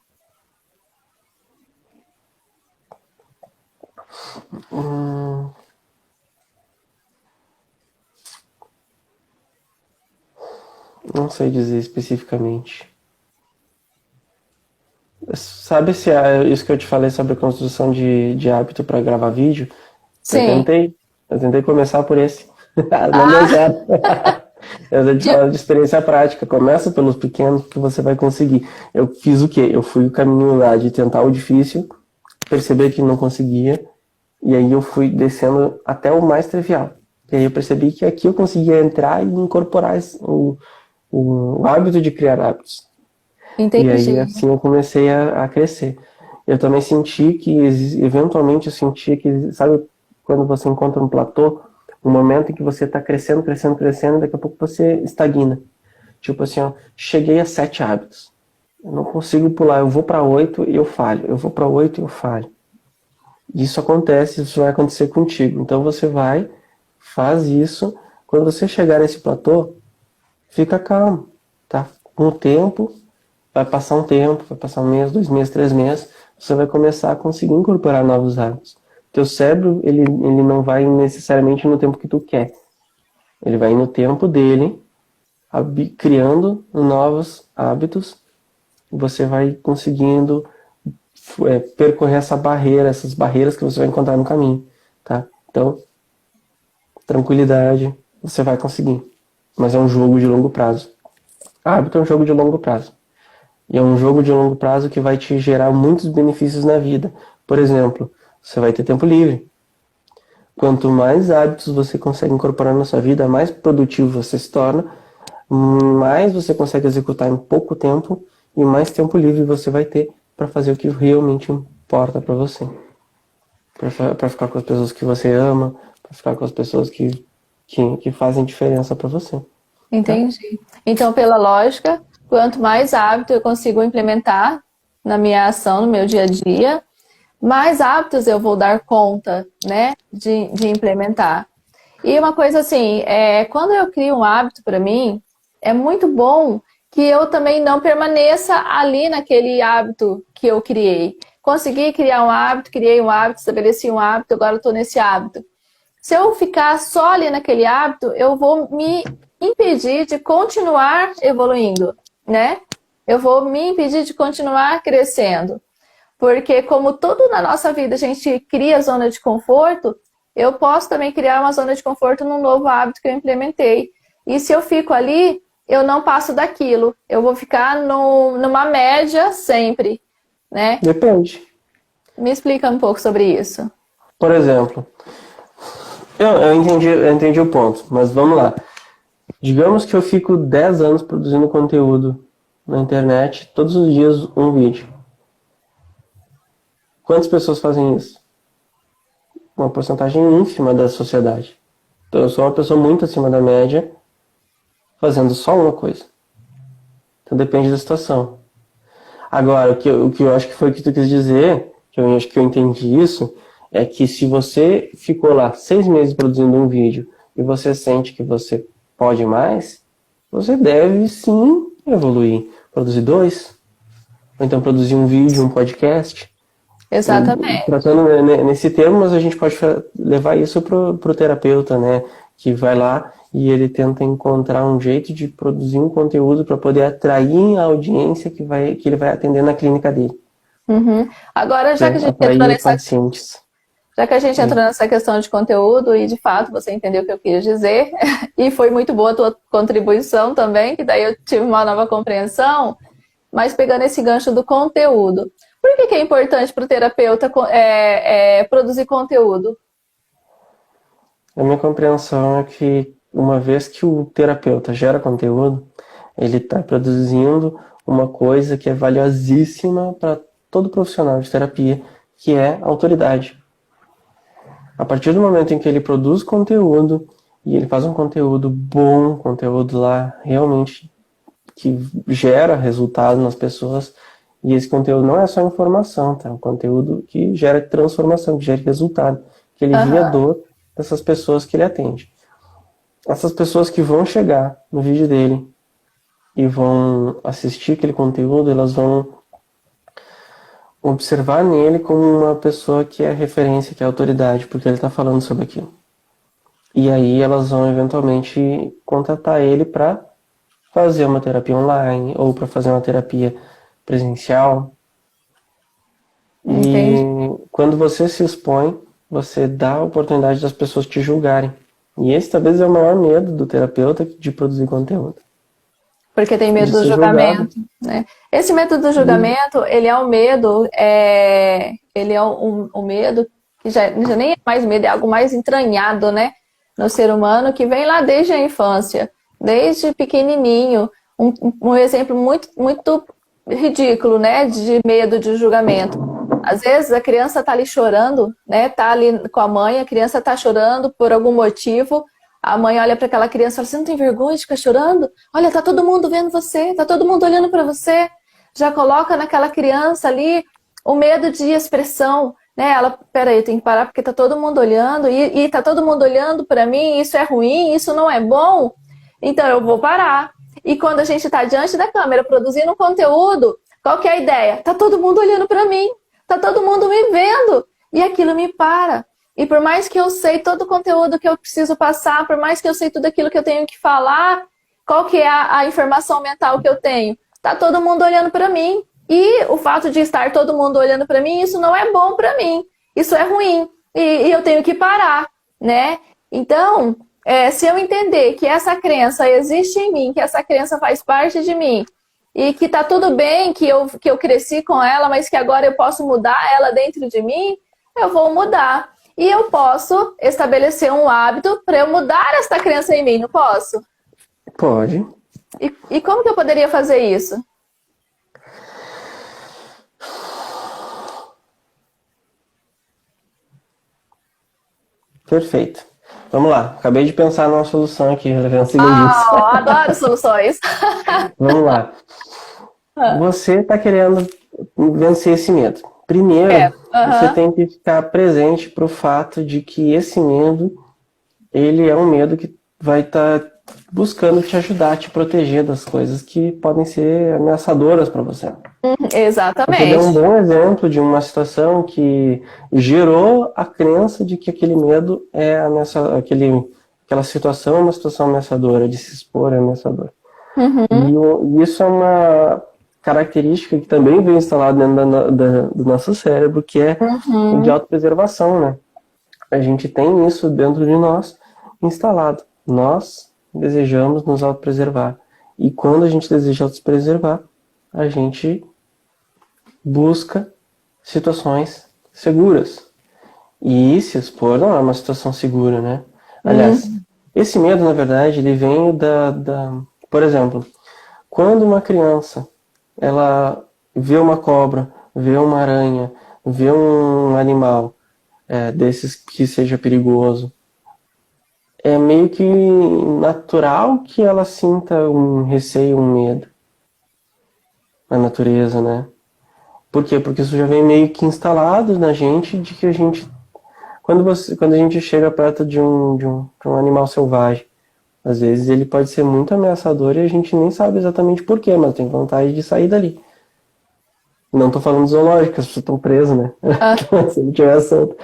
Não sei dizer especificamente. Sabe se é isso que eu te falei sobre a construção de hábito para gravar vídeo? Eu Sim. tentei, eu tentei começar por esse. Não deu Ah, certo. Eu tô te falando de experiência prática. Começa pelos pequenos que você vai conseguir. Eu fiz o quê? Eu fui o caminho lá de tentar o difícil, perceber que não conseguia, e aí eu fui descendo até o mais trivial. E aí eu percebi que aqui eu conseguia entrar e incorporar o hábito de criar hábitos. E aí entendi. assim eu comecei a crescer. Eu também senti que, eventualmente eu sentia que, sabe quando você encontra um platô, um momento em que você está crescendo, crescendo, crescendo, e daqui a pouco você estagna. Tipo assim, ó, cheguei a 7 hábitos. Eu não consigo pular, eu vou para 8 e eu falho. Eu vou para 8 e eu falho. Isso acontece, isso vai acontecer contigo. Então você vai, faz isso. Quando você chegar nesse platô, fica calmo, tá? Com o tempo, vai passar um tempo, vai passar 1 mês, 2 meses, 3 meses, você vai começar a conseguir incorporar novos hábitos. Teu cérebro, ele não vai necessariamente no tempo que tu quer. Ele vai no tempo dele, criando novos hábitos, e você vai conseguindo percorrer essas barreiras que você vai encontrar no caminho, tá? Então, tranquilidade, você vai conseguir. Mas é um jogo de longo prazo. Hábito é um jogo de longo prazo. E é um jogo de longo prazo que vai te gerar muitos benefícios na vida. Por exemplo, você vai ter tempo livre. Quanto mais hábitos você consegue incorporar na sua vida, mais produtivo você se torna, mais você consegue executar em pouco tempo e mais tempo livre você vai ter para fazer o que realmente importa para você. Para ficar com as pessoas que você ama, para ficar com as pessoas que fazem diferença para você. Tá? Entendi. Então, pela lógica, quanto mais hábito eu consigo implementar na minha ação, no meu dia a dia, mais hábitos eu vou dar conta, né, de implementar. E uma coisa assim, quando eu crio um hábito para mim, é muito bom que eu também não permaneça ali naquele hábito que eu criei. Consegui criar um hábito, criei um hábito, estabeleci um hábito, agora eu estou nesse hábito. Se eu ficar só ali naquele hábito, eu vou me impedir de continuar evoluindo, né? Eu vou me impedir de continuar crescendo. Porque como tudo na nossa vida a gente cria zona de conforto, eu posso também criar uma zona de conforto num novo hábito que eu implementei. E se eu fico ali, eu não passo daquilo. Eu vou ficar numa média sempre, né? Depende. Me explica um pouco sobre isso. Por exemplo, eu entendi o ponto, mas vamos lá. Digamos que eu fico 10 anos produzindo conteúdo na internet, todos os dias um vídeo. Quantas pessoas fazem isso? Uma porcentagem ínfima da sociedade. Então eu sou uma pessoa muito acima da média, fazendo só uma coisa. Então depende da situação. Agora, o que eu acho que foi o que tu quis dizer, que eu acho que eu entendi isso, é que se você ficou lá 6 meses produzindo um vídeo e você sente que você pode mais, você deve sim evoluir. Produzir 2, ou então produzir um vídeo, um podcast. Exatamente. Tratando nesse termo, mas a gente pode levar isso pro terapeuta, né? Que vai lá e ele tenta encontrar um jeito de produzir um conteúdo para poder atrair a audiência que ele vai atender na clínica dele. Uhum. Agora, Né? Atrair pacientes. já que a gente entrou nessa questão de conteúdo e de fato você entendeu o que eu quis dizer, e foi muito boa a tua contribuição também, que daí eu tive uma nova compreensão, mas pegando esse gancho do conteúdo. Por que é importante para o terapeuta produzir conteúdo? A minha compreensão é que uma vez que o terapeuta gera conteúdo, ele está produzindo uma coisa que é valiosíssima para todo profissional de terapia, que é a autoridade. A partir do momento em que ele produz conteúdo, e ele faz um conteúdo bom, conteúdo lá realmente que gera resultado nas pessoas, e esse conteúdo não é só informação, tá? É um conteúdo que gera transformação, que gera resultado, que alivia a dor dessas pessoas que ele atende. Essas pessoas que vão chegar no vídeo dele e vão assistir aquele conteúdo, elas vão observar nele como uma pessoa que é referência, que é autoridade, porque ele está falando sobre aquilo. E aí elas vão eventualmente contatar ele para fazer uma terapia online ou para fazer uma terapia presencial. Entendi. E quando você se expõe, você dá a oportunidade das pessoas te julgarem. E esse talvez é o maior medo do terapeuta de produzir conteúdo. Porque tem De medo do ser julgado. julgamento, né? Esse medo do julgamento, ele é um medo, ele é um medo que já nem é mais medo, é algo mais entranhado, né? No ser humano, que vem lá desde a infância, desde pequenininho. Um exemplo muito ridículo, né? De medo de julgamento. Às vezes a criança tá ali chorando, né? Tá ali com a mãe, a criança tá chorando por algum motivo. A mãe olha para aquela criança e fala: você não tem vergonha de ficar chorando? Olha, tá todo mundo vendo você, tá todo mundo olhando para você. Já coloca naquela criança ali o medo de expressão, né? Ela, peraí, eu tenho que parar porque tá todo mundo olhando e tá todo mundo olhando para mim, isso é ruim, isso não é bom, então eu vou parar. E quando a gente tá diante da câmera produzindo um conteúdo, qual que é a ideia? Tá todo mundo olhando para mim, tá todo mundo me vendo e aquilo me para. E por mais que eu sei todo o conteúdo que eu preciso passar, por mais que eu sei tudo aquilo que eu tenho que falar, qual que é a informação mental que eu tenho? Tá todo mundo olhando para mim. E o fato de estar todo mundo olhando para mim, isso não é bom para mim. Isso é ruim. E eu tenho que parar, né? Então, se eu entender que essa crença existe em mim, que essa crença faz parte de mim, e que tá tudo bem, que eu cresci com ela, mas que agora eu posso mudar ela dentro de mim, eu vou mudar. E eu posso estabelecer um hábito para eu mudar esta crença em mim, não posso? Pode. E como que eu poderia fazer isso? Perfeito. Vamos lá, acabei de pensar numa solução aqui, levei uns segundinhos. Adoro soluções. Vamos lá. Você está querendo vencer esse medo. Primeiro, você tem que ficar presente para o fato de que esse medo, ele é um medo que vai estar buscando te ajudar, te proteger das coisas que podem ser ameaçadoras para você. Exatamente. Você deu um bom exemplo de uma situação que gerou a crença de que aquele medo é aquela situação é uma situação ameaçadora, de se expor é ameaçadora. E isso é uma característica que também vem instalada dentro do nosso cérebro, que é de autopreservação, né? A gente tem isso dentro de nós instalado. Nós desejamos nos autopreservar. E quando a gente deseja autopreservar, a gente busca situações seguras. E se expor não é uma situação segura, né? Aliás, esse medo, na verdade, ele vem Por exemplo, quando uma criança ela vê uma cobra, vê uma aranha, vê um animal desses que seja perigoso, é meio que natural que ela sinta um receio, um medo na natureza, né? Por quê? Porque isso já vem meio que instalado na gente de que a gente... Quando a gente chega perto de um animal selvagem, às vezes ele pode ser muito ameaçador e a gente nem sabe exatamente por quê, mas tem vontade de sair dali. Não tô falando de zoológico, as pessoas estão presas, né? Se ele tiver solto.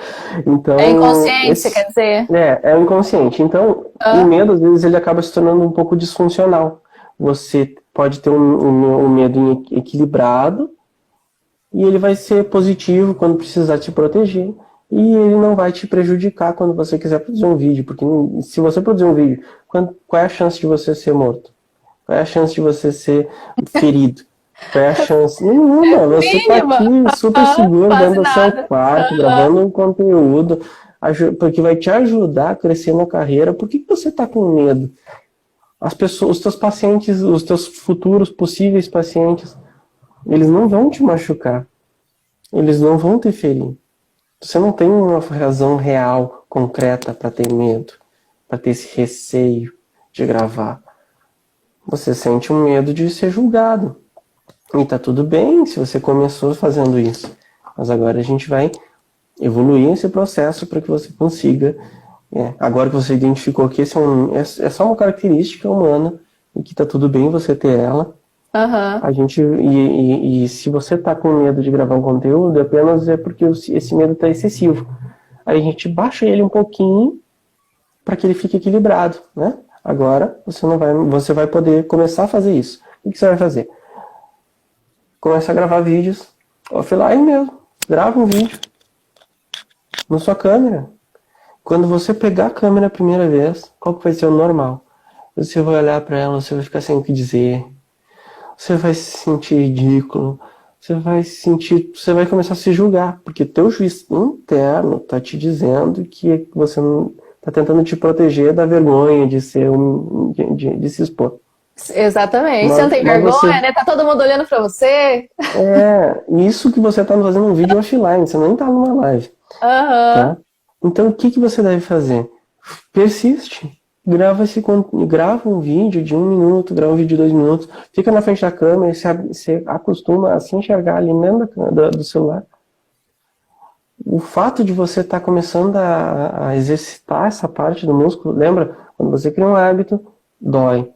Então, É inconsciente, você quer dizer? É o inconsciente. Então, o medo, às vezes, ele acaba se tornando um pouco disfuncional. Você pode ter um medo equilibrado e ele vai ser positivo quando precisar te proteger. E ele não vai te prejudicar quando você quiser produzir um vídeo. Porque se você produzir um vídeo, qual é a chance de você ser morto? Qual é a chance de você ser ferido? Qual é a chance? Nenhuma. Você tá aqui super seguro dentro do seu quarto, gravando um conteúdo, porque vai te ajudar a crescer na carreira. Por que você tá com medo? As pessoas, os teus pacientes, os teus futuros possíveis pacientes, eles não vão te machucar. Eles não vão te ferir. Você não tem uma razão real, concreta para ter medo, para ter esse receio de gravar. Você sente um medo de ser julgado. E tá tudo bem se você começou fazendo isso. Mas agora a gente vai evoluir esse processo para que você consiga... agora que você identificou que esse é só uma característica humana e que tá tudo bem você ter ela. A gente, e se você tá com medo de gravar um conteúdo, apenas é porque esse medo tá excessivo. Aí a gente baixa ele um pouquinho para que ele fique equilibrado, né? Agora você vai poder começar a fazer isso. O que você vai fazer? Começa a gravar vídeos offline mesmo. Grava um vídeo na sua câmera. Quando você pegar a câmera a primeira vez, qual que vai ser o normal? Você vai olhar para ela, você vai ficar sem o que dizer. Você vai se sentir ridículo. Você vai começar a se julgar, porque teu juiz interno tá te dizendo que você não tá tentando te proteger da vergonha de de se expor. Exatamente. Você não tem vergonha, né? Tá todo mundo olhando pra você. Isso que você tá fazendo um vídeo offline, você nem tá numa live. Tá? Então, o que você deve fazer? Persiste. Grava um vídeo de 1 minuto, grava um vídeo de 2 minutos, fica na frente da câmera e você acostuma a se enxergar ali dentro do celular. O fato de você estar começando a exercitar essa parte do músculo, lembra? Quando você cria um hábito, dói.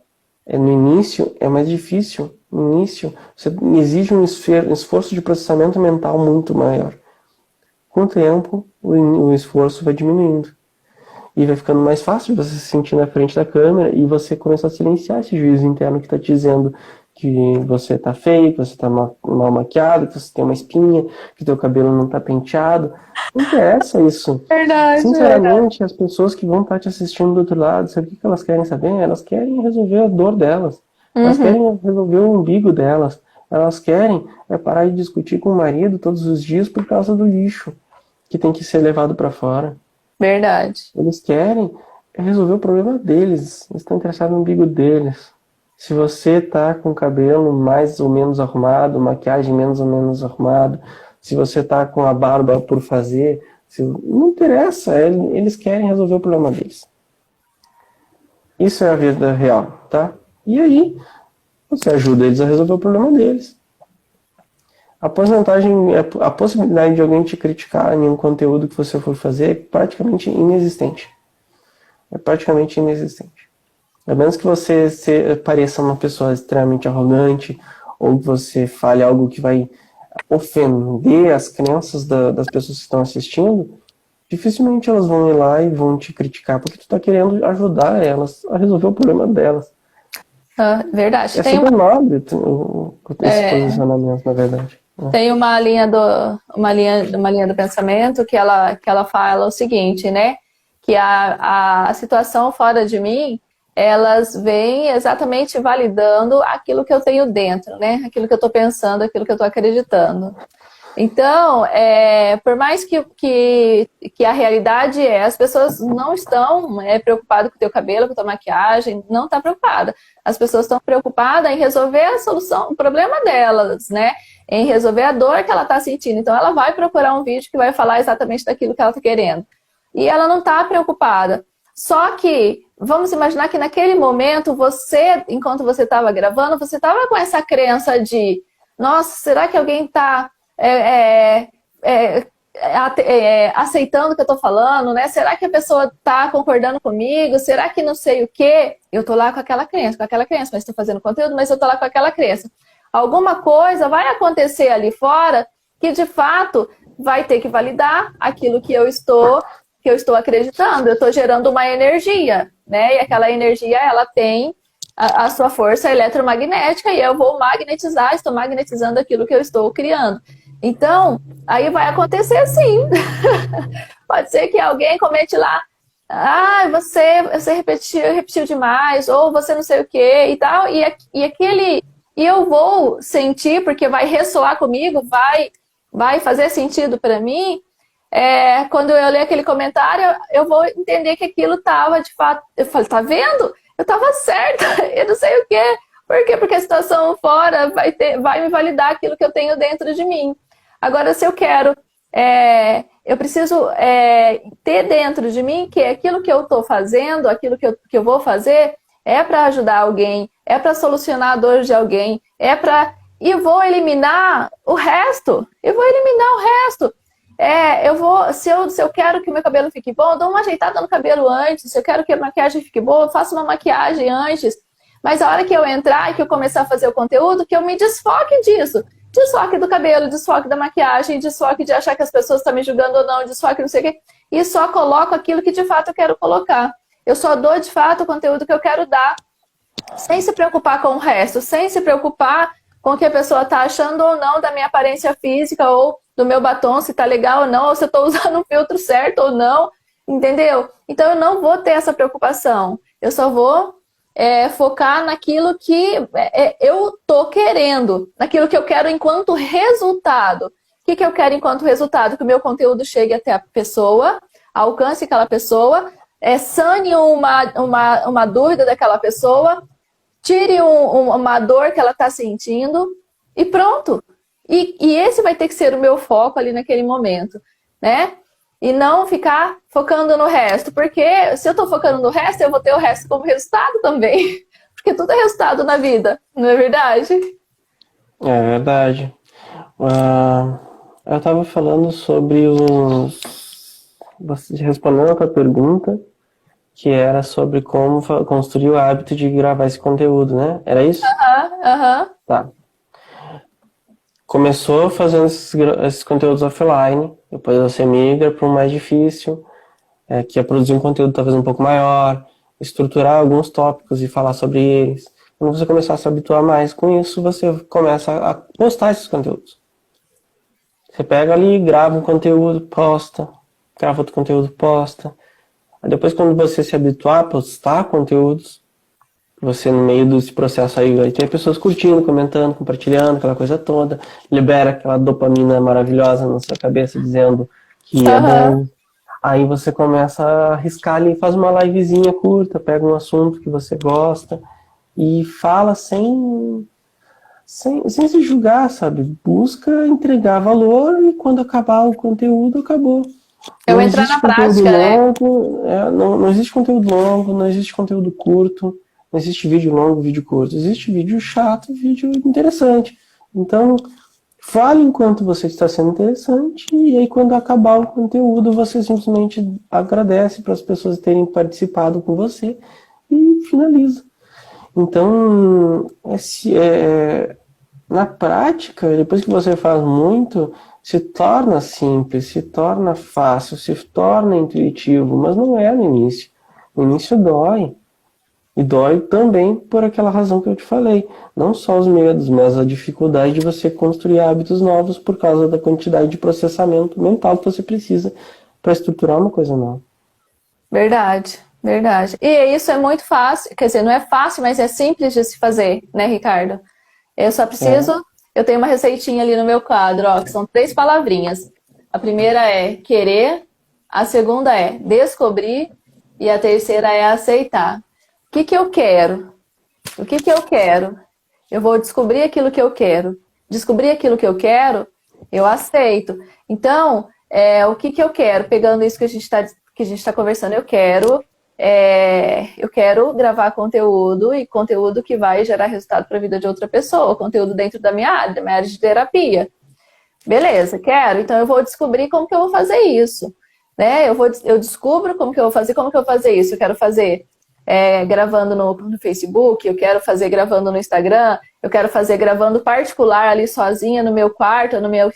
No início é mais difícil. No início você exige um esforço de processamento mental muito maior. Com o tempo, o esforço vai diminuindo. E vai ficando mais fácil você se sentir na frente da câmera e você começar a silenciar esse juízo interno que está te dizendo que você está feio, que você está mal maquiado, que você tem uma espinha, que teu cabelo não está penteado. Não interessa isso. Verdade. Sinceramente, as pessoas que vão estar te assistindo do outro lado, sabe o que elas querem saber? Elas querem resolver a dor delas. Elas querem resolver o umbigo delas. Elas querem parar de discutir com o marido todos os dias por causa do lixo que tem que ser levado para fora. Verdade. Eles querem resolver o problema deles. Eles estão interessados no umbigo deles. Se você tá com o cabelo mais ou menos arrumado, maquiagem menos ou menos arrumado, se você tá com a barba por fazer, não interessa. Eles querem resolver o problema deles. Isso é a vida real, tá? E aí, você ajuda eles a resolver o problema deles. A porcentagem, a possibilidade de alguém te criticar em um conteúdo que você for fazer é praticamente inexistente. É praticamente inexistente. A menos que você pareça uma pessoa extremamente arrogante, ou que você fale algo que vai ofender as crenças das pessoas que estão assistindo, dificilmente elas vão ir lá e vão te criticar, porque tu está querendo ajudar elas a resolver o problema delas. Verdade. É Tem super uma, nobre esse é, posicionamento, na verdade. tem uma linha do pensamento que ela fala o seguinte, né? Que a situação fora de mim, elas vêm exatamente validando aquilo que eu tenho dentro, né? Aquilo que eu estou pensando, aquilo que eu estou acreditando. Então, por mais que a realidade as pessoas não estão preocupadas com o teu cabelo, com a tua maquiagem, não está preocupada. As pessoas estão preocupadas em resolver a solução, o problema delas, né? Em resolver a dor que ela está sentindo. Então, ela vai procurar um vídeo que vai falar exatamente daquilo que ela está querendo. E ela não está preocupada. Só que, vamos imaginar que naquele momento, você, enquanto você estava gravando, você estava com essa crença de, nossa, será que alguém está aceitando o que eu estou falando, né? Será que a pessoa está concordando comigo? Será que não sei o quê? Eu estou lá com aquela crença, mas estou fazendo conteúdo, mas eu estou lá com aquela crença. Alguma coisa vai acontecer ali fora que, de fato, vai ter que validar aquilo que eu estou acreditando. Eu estou gerando uma energia, né? E aquela energia, ela tem a sua força eletromagnética e eu vou magnetizar, estou magnetizando aquilo que eu estou criando. Então, aí vai acontecer assim. Pode ser que alguém comente lá, você repetiu demais, ou você não sei o que e tal, e eu vou sentir, porque vai ressoar comigo, vai fazer sentido para mim. Quando eu ler aquele comentário, eu vou entender que aquilo estava de fato. Eu falei, tá vendo? Eu estava certa, eu não sei o quê. Por quê? Porque a situação fora vai me validar aquilo que eu tenho dentro de mim. Agora, se eu quero, eu preciso ter dentro de mim que aquilo que eu estou fazendo, aquilo que eu vou fazer, é para ajudar alguém, é para solucionar a dor de alguém, e vou eliminar o resto. Se eu quero que o meu cabelo fique bom, eu dou uma ajeitada no cabelo antes. Se eu quero que a maquiagem fique boa, eu faço uma maquiagem antes. Mas a hora que eu entrar e que eu começar a fazer o conteúdo, que eu me desfoque disso. Desfoque do cabelo, desfoque da maquiagem, desfoque de achar que as pessoas estão me julgando ou não, desfoque não sei o quê. E só coloco aquilo que de fato eu quero colocar. Eu só dou de fato o conteúdo que eu quero dar, sem se preocupar com o resto, sem se preocupar com o que a pessoa está achando ou não da minha aparência física ou do meu batom, se tá legal ou não, ou se eu estou usando o filtro certo ou não, entendeu? Então eu não vou ter essa preocupação. Eu só vou focar naquilo que eu tô querendo, naquilo que eu quero enquanto resultado. O que eu quero enquanto resultado? Que o meu conteúdo chegue até a pessoa, alcance aquela pessoa, sane uma dúvida daquela pessoa, tire uma dor que ela está sentindo e pronto. E esse vai ter que ser o meu foco ali naquele momento, né? E não ficar focando no resto, porque se eu estou focando no resto, eu vou ter o resto como resultado também. Porque tudo é resultado na vida, não é verdade? É verdade. Eu estava falando sobre respondendo a tua pergunta, que era sobre como construir o hábito de gravar esse conteúdo, né? Era isso? Aham. Tá. Começou fazendo esses conteúdos offline, depois você migra para um mais difícil, que é produzir um conteúdo talvez um pouco maior, estruturar alguns tópicos e falar sobre eles. Quando você começar a se habituar mais com isso, você começa a postar esses conteúdos. Você pega ali, grava um conteúdo, posta, grava outro conteúdo, posta. Aí depois, quando você se habituar a postar conteúdos, você no meio desse processo aí vai ter pessoas curtindo, comentando, compartilhando, aquela coisa toda, libera aquela dopamina maravilhosa na sua cabeça dizendo que é bom. Aí você começa a arriscar ali, faz uma livezinha curta, pega um assunto que você gosta e fala sem se julgar, sabe? Busca entregar valor e quando acabar o conteúdo, acabou. Eu Não entrar existe na conteúdo prática, né? longo, não existe conteúdo longo, não existe conteúdo curto, não existe vídeo longo, vídeo curto. Existe vídeo chato, vídeo interessante. Então, fale enquanto você está sendo interessante e aí quando acabar o conteúdo, você simplesmente agradece para as pessoas terem participado com você e finaliza. Então, na prática, depois que você faz muito, se torna simples, se torna fácil, se torna intuitivo, mas não é no início. No início dói. E dói também por aquela razão que eu te falei. Não só os medos, mas a dificuldade de você construir hábitos novos por causa da quantidade de processamento mental que você precisa para estruturar uma coisa nova. Verdade, verdade. E isso é muito fácil, quer dizer, não é fácil, mas é simples de se fazer, né, Ricardo? Eu só É, preciso. Eu tenho uma receitinha ali no meu quadro, ó, que são 3 palavrinhas. A primeira é querer, a segunda é descobrir e a terceira é aceitar. O que que eu quero? O que que eu quero? Eu vou descobrir aquilo que eu quero. Descobrir aquilo que eu quero, eu aceito. Então, o que que eu quero? Pegando isso que a gente tá conversando, eu quero gravar conteúdo e conteúdo que vai gerar resultado para a vida de outra pessoa, conteúdo dentro da minha área de terapia. Beleza, quero. Então eu vou descobrir como que eu vou fazer isso, né? Eu descubro como que eu vou fazer, como que eu vou fazer isso. Eu quero fazer gravando no Facebook, eu quero fazer gravando no Instagram, eu quero fazer gravando particular ali sozinha no meu quarto, no meu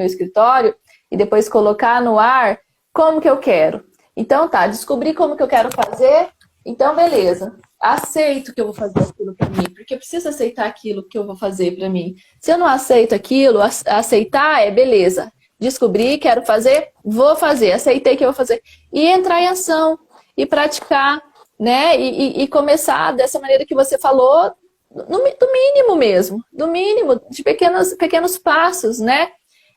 escritório, e depois colocar no ar como que eu quero. Então tá, descobri como que eu quero fazer, então beleza. Aceito que eu vou fazer aquilo para mim, porque eu preciso aceitar aquilo que eu vou fazer para mim. Se eu não aceito aquilo, aceitar é beleza. Descobri, quero fazer, vou fazer. Aceitei que eu vou fazer. E entrar em ação, e praticar, né? E começar dessa maneira que você falou, do mínimo mesmo, do mínimo, de pequenos passos, né?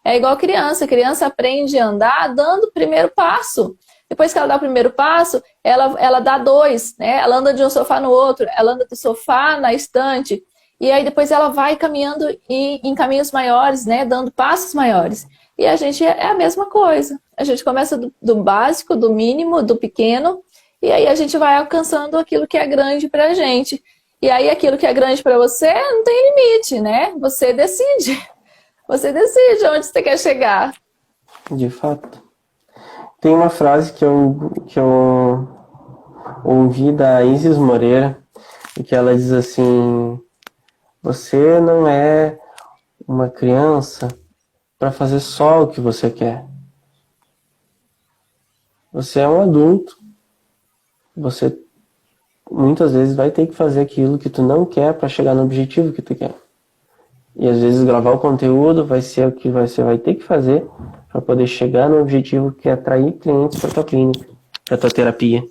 É igual criança, a criança aprende a andar dando o primeiro passo. Depois que ela dá o primeiro passo, ela dá dois, né? Ela anda de um sofá no outro, ela anda do sofá na estante, e aí depois ela vai caminhando em caminhos maiores, né? Dando passos maiores. E a gente é a mesma coisa. A gente começa do básico, do mínimo, do pequeno, e aí a gente vai alcançando aquilo que é grande pra gente. E aí aquilo que é grande para você não tem limite, né? Você decide. Você decide onde você quer chegar. de fato. Tem uma frase que eu ouvi da Isis Moreira, e que ela diz assim: você não é uma criança para fazer só o que você quer. Você é um adulto. Você muitas vezes vai ter que fazer aquilo que tu não quer para chegar no objetivo que tu quer. E às vezes gravar o conteúdo vai ser o que você vai ter que fazer para poder chegar no objetivo que é atrair clientes para tua clínica, para tua terapia.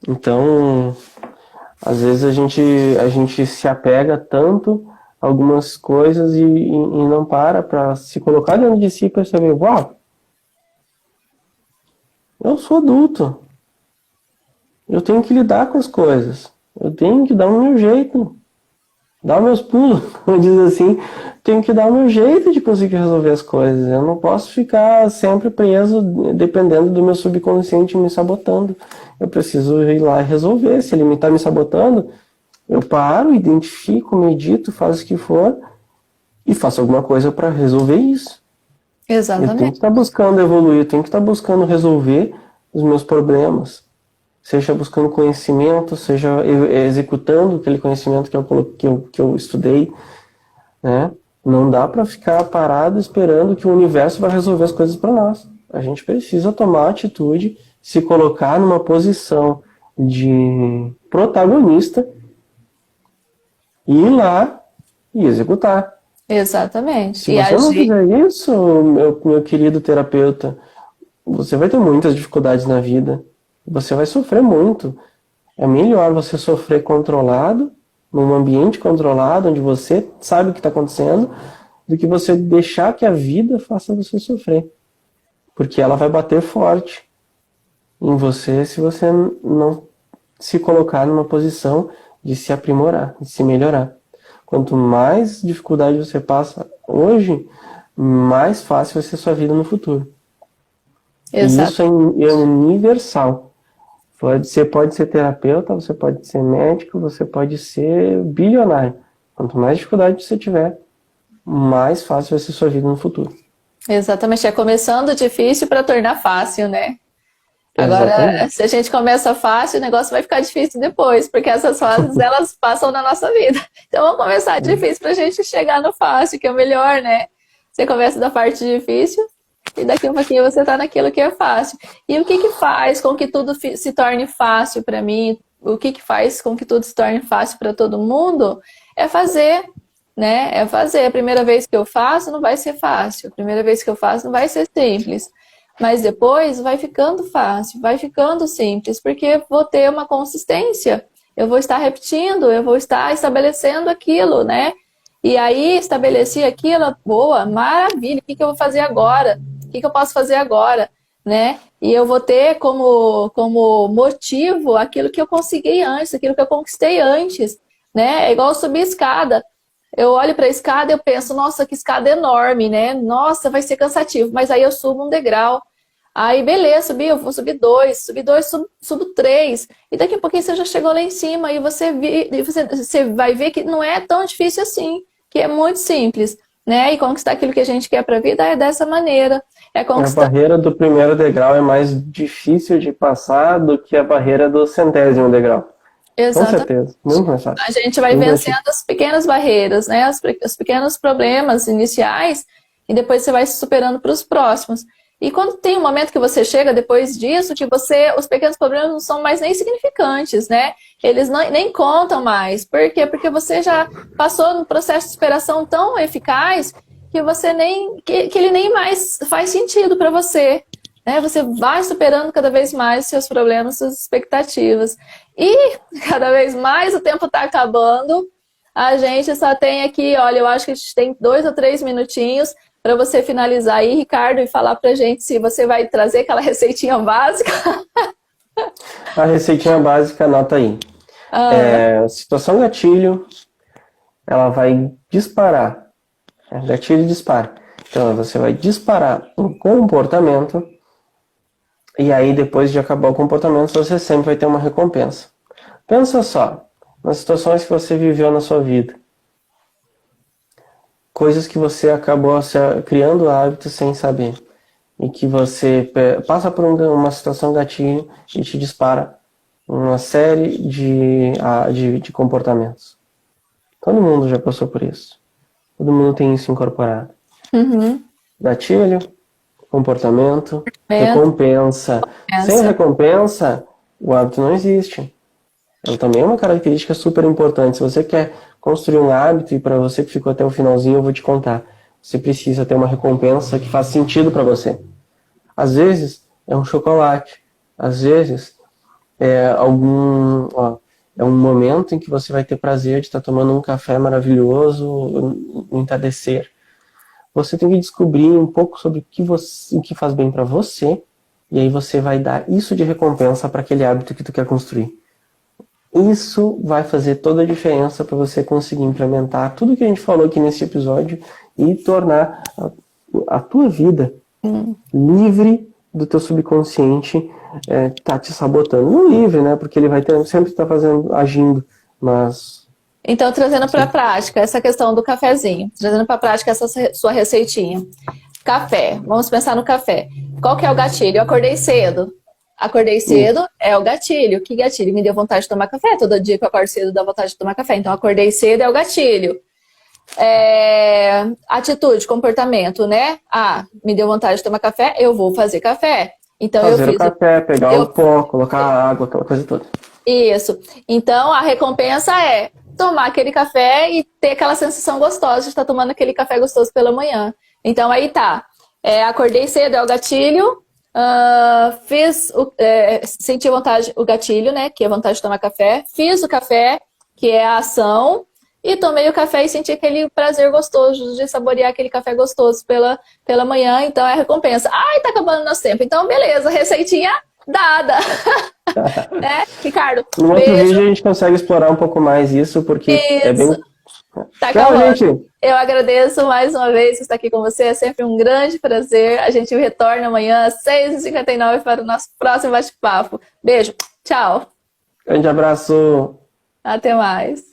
Então, às vezes a gente se apega tanto a algumas coisas e não para se colocar dentro de si e perceber, uau, eu sou adulto, eu tenho que lidar com as coisas, eu tenho que dar o meu jeito, dar os meus pulos, como diz assim, tenho que dar o meu jeito de conseguir resolver as coisas. Eu não posso ficar sempre preso, dependendo do meu subconsciente me sabotando. Eu preciso ir lá e resolver. Se ele está me sabotando, eu paro, identifico, medito, faço o que for e faço alguma coisa para resolver isso. Eu tenho que Exatamente. estar buscando evoluir, eu tenho que estar buscando resolver os meus problemas. Seja buscando conhecimento, seja executando aquele conhecimento que eu estudei, né? Não dá para ficar parado esperando que o universo vai resolver as coisas para nós. A gente precisa tomar atitude, se colocar numa posição de protagonista e ir lá e executar. Exatamente. Se E você não agir. fizer isso, meu querido terapeuta, você vai ter muitas dificuldades na vida. Você vai sofrer muito. É melhor você sofrer controlado, num ambiente controlado, onde você sabe o que está acontecendo, do que você deixar que a vida faça você sofrer. Porque ela vai bater forte em você se você não se colocar numa posição de se aprimorar, de se melhorar. Quanto mais dificuldade você passa hoje, mais fácil vai ser sua vida no futuro. Exato. E isso é universal. Você pode ser terapeuta, você pode ser médico, você pode ser bilionário. Quanto mais dificuldade você tiver, mais fácil vai ser sua vida no futuro. Exatamente. É começando difícil para tornar fácil, né? Agora, Exatamente. se a gente começa fácil, o negócio vai ficar difícil depois, porque essas fases, elas passam na nossa vida. Então, vamos começar difícil para a gente chegar no fácil, que é o melhor, né? Você começa da parte difícil e daqui um pouquinho você está naquilo que é fácil. E o que que faz com que tudo se torne fácil para mim? O que que faz com que tudo se torne fácil para todo mundo? É fazer, né? É fazer. A primeira vez que eu faço não vai ser fácil. A primeira vez que eu faço não vai ser simples. Mas depois vai ficando fácil, vai ficando simples, porque vou ter uma consistência. Eu vou estar repetindo, eu vou estar estabelecendo aquilo, né? E aí, estabeleci aquilo, boa, maravilha, o que que eu vou fazer agora? O que que eu posso fazer agora? Né? E eu vou ter como motivo aquilo que eu consegui antes, aquilo que eu conquistei antes, né? É igual subir escada. Eu olho para a escada e eu penso, nossa, que escada enorme, né? Nossa, vai ser cansativo. Mas aí eu subo um degrau. Aí, beleza, eu vou subir dois, subo três. E daqui a pouquinho você já chegou lá em cima e você vai ver que não é tão difícil assim, que é muito simples, né? E conquistar aquilo que a gente quer para a vida é dessa maneira. É A conquistar. barreira do primeiro degrau é mais difícil de passar do que a barreira do 100º degrau. Com Exatamente. certeza, muito mais fácil. A gente vai Muito mais vencendo as pequenas barreiras, né? Os pequenos problemas iniciais e depois você vai se superando para os próximos. E quando tem um momento que você chega depois disso, que os pequenos problemas não são mais nem significantes, né? Eles nem contam mais. Por quê? Porque você já passou num processo de superação tão eficaz que você que ele nem mais faz sentido para você. Né? Você vai superando cada vez mais seus problemas, suas expectativas. E cada vez mais o tempo está acabando. A gente só tem aqui, olha, eu acho que a gente tem 2 ou 3 minutinhos para você finalizar aí, Ricardo, e falar pra gente se você vai trazer aquela receitinha básica. A receitinha básica, anota aí. Situação gatilho, ela vai disparar. Gatilho dispara. Então, você vai disparar um comportamento e aí, depois de acabar o comportamento, você sempre vai ter uma recompensa. Pensa só, nas situações que você viveu na sua vida. Coisas que você acabou criando hábitos sem saber. E que você passa por uma situação gatilho e te dispara uma série de comportamentos. Todo mundo já passou por isso. Todo mundo tem isso incorporado. Uhum. Gatilho, comportamento, recompensa. Sem recompensa, o hábito não existe. Ela também é uma característica super importante. Se você quer construir um hábito, e para você que ficou até o finalzinho, eu vou te contar. Você precisa ter uma recompensa que faz sentido para você. Às vezes, é um chocolate. Às vezes, é é um momento em que você vai ter prazer de estar tomando um café maravilhoso no entardecer. Você tem que descobrir um pouco sobre o que faz bem para você, e aí você vai dar isso de recompensa para aquele hábito que tu quer construir. Isso vai fazer toda a diferença para você conseguir implementar tudo que a gente falou aqui nesse episódio e tornar a tua vida livre do teu subconsciente tá te sabotando. Não livre, né? Porque ele vai sempre estar agindo, mas... Então, trazendo para a prática essa questão do cafezinho, trazendo para a prática essa sua receitinha. Café, vamos pensar no café. Qual que é o gatilho? Eu acordei cedo. Acordei cedo é o gatilho. Que gatilho? Me deu vontade de tomar café. Todo dia que eu acordo cedo dá vontade de tomar café. Então, acordei cedo é o gatilho. Atitude, comportamento, né? Me deu vontade de tomar café, eu vou fazer café. Então, fazer o café, pegar o pó, colocar água, aquela coisa toda. Isso. Então, a recompensa é tomar aquele café e ter aquela sensação gostosa de estar tomando aquele café gostoso pela manhã. Então, aí tá. Acordei cedo é o gatilho. Senti vontade, o gatilho, né? Que é vontade de tomar café. Fiz o café, que é a ação. E tomei o café e senti aquele prazer gostoso de saborear aquele café gostoso pela manhã. Então, é a recompensa. Tá acabando o nosso tempo. Então, beleza. Receitinha dada. Né, Ricardo? No outro vídeo a gente consegue explorar um pouco mais isso, porque é bem Tá Tchau, acabando. gente. Eu agradeço mais uma vez estar aqui com você. É sempre um grande prazer. A gente retorna amanhã às 6h59 para o nosso próximo bate-papo. Beijo. Tchau. Grande abraço. Até mais.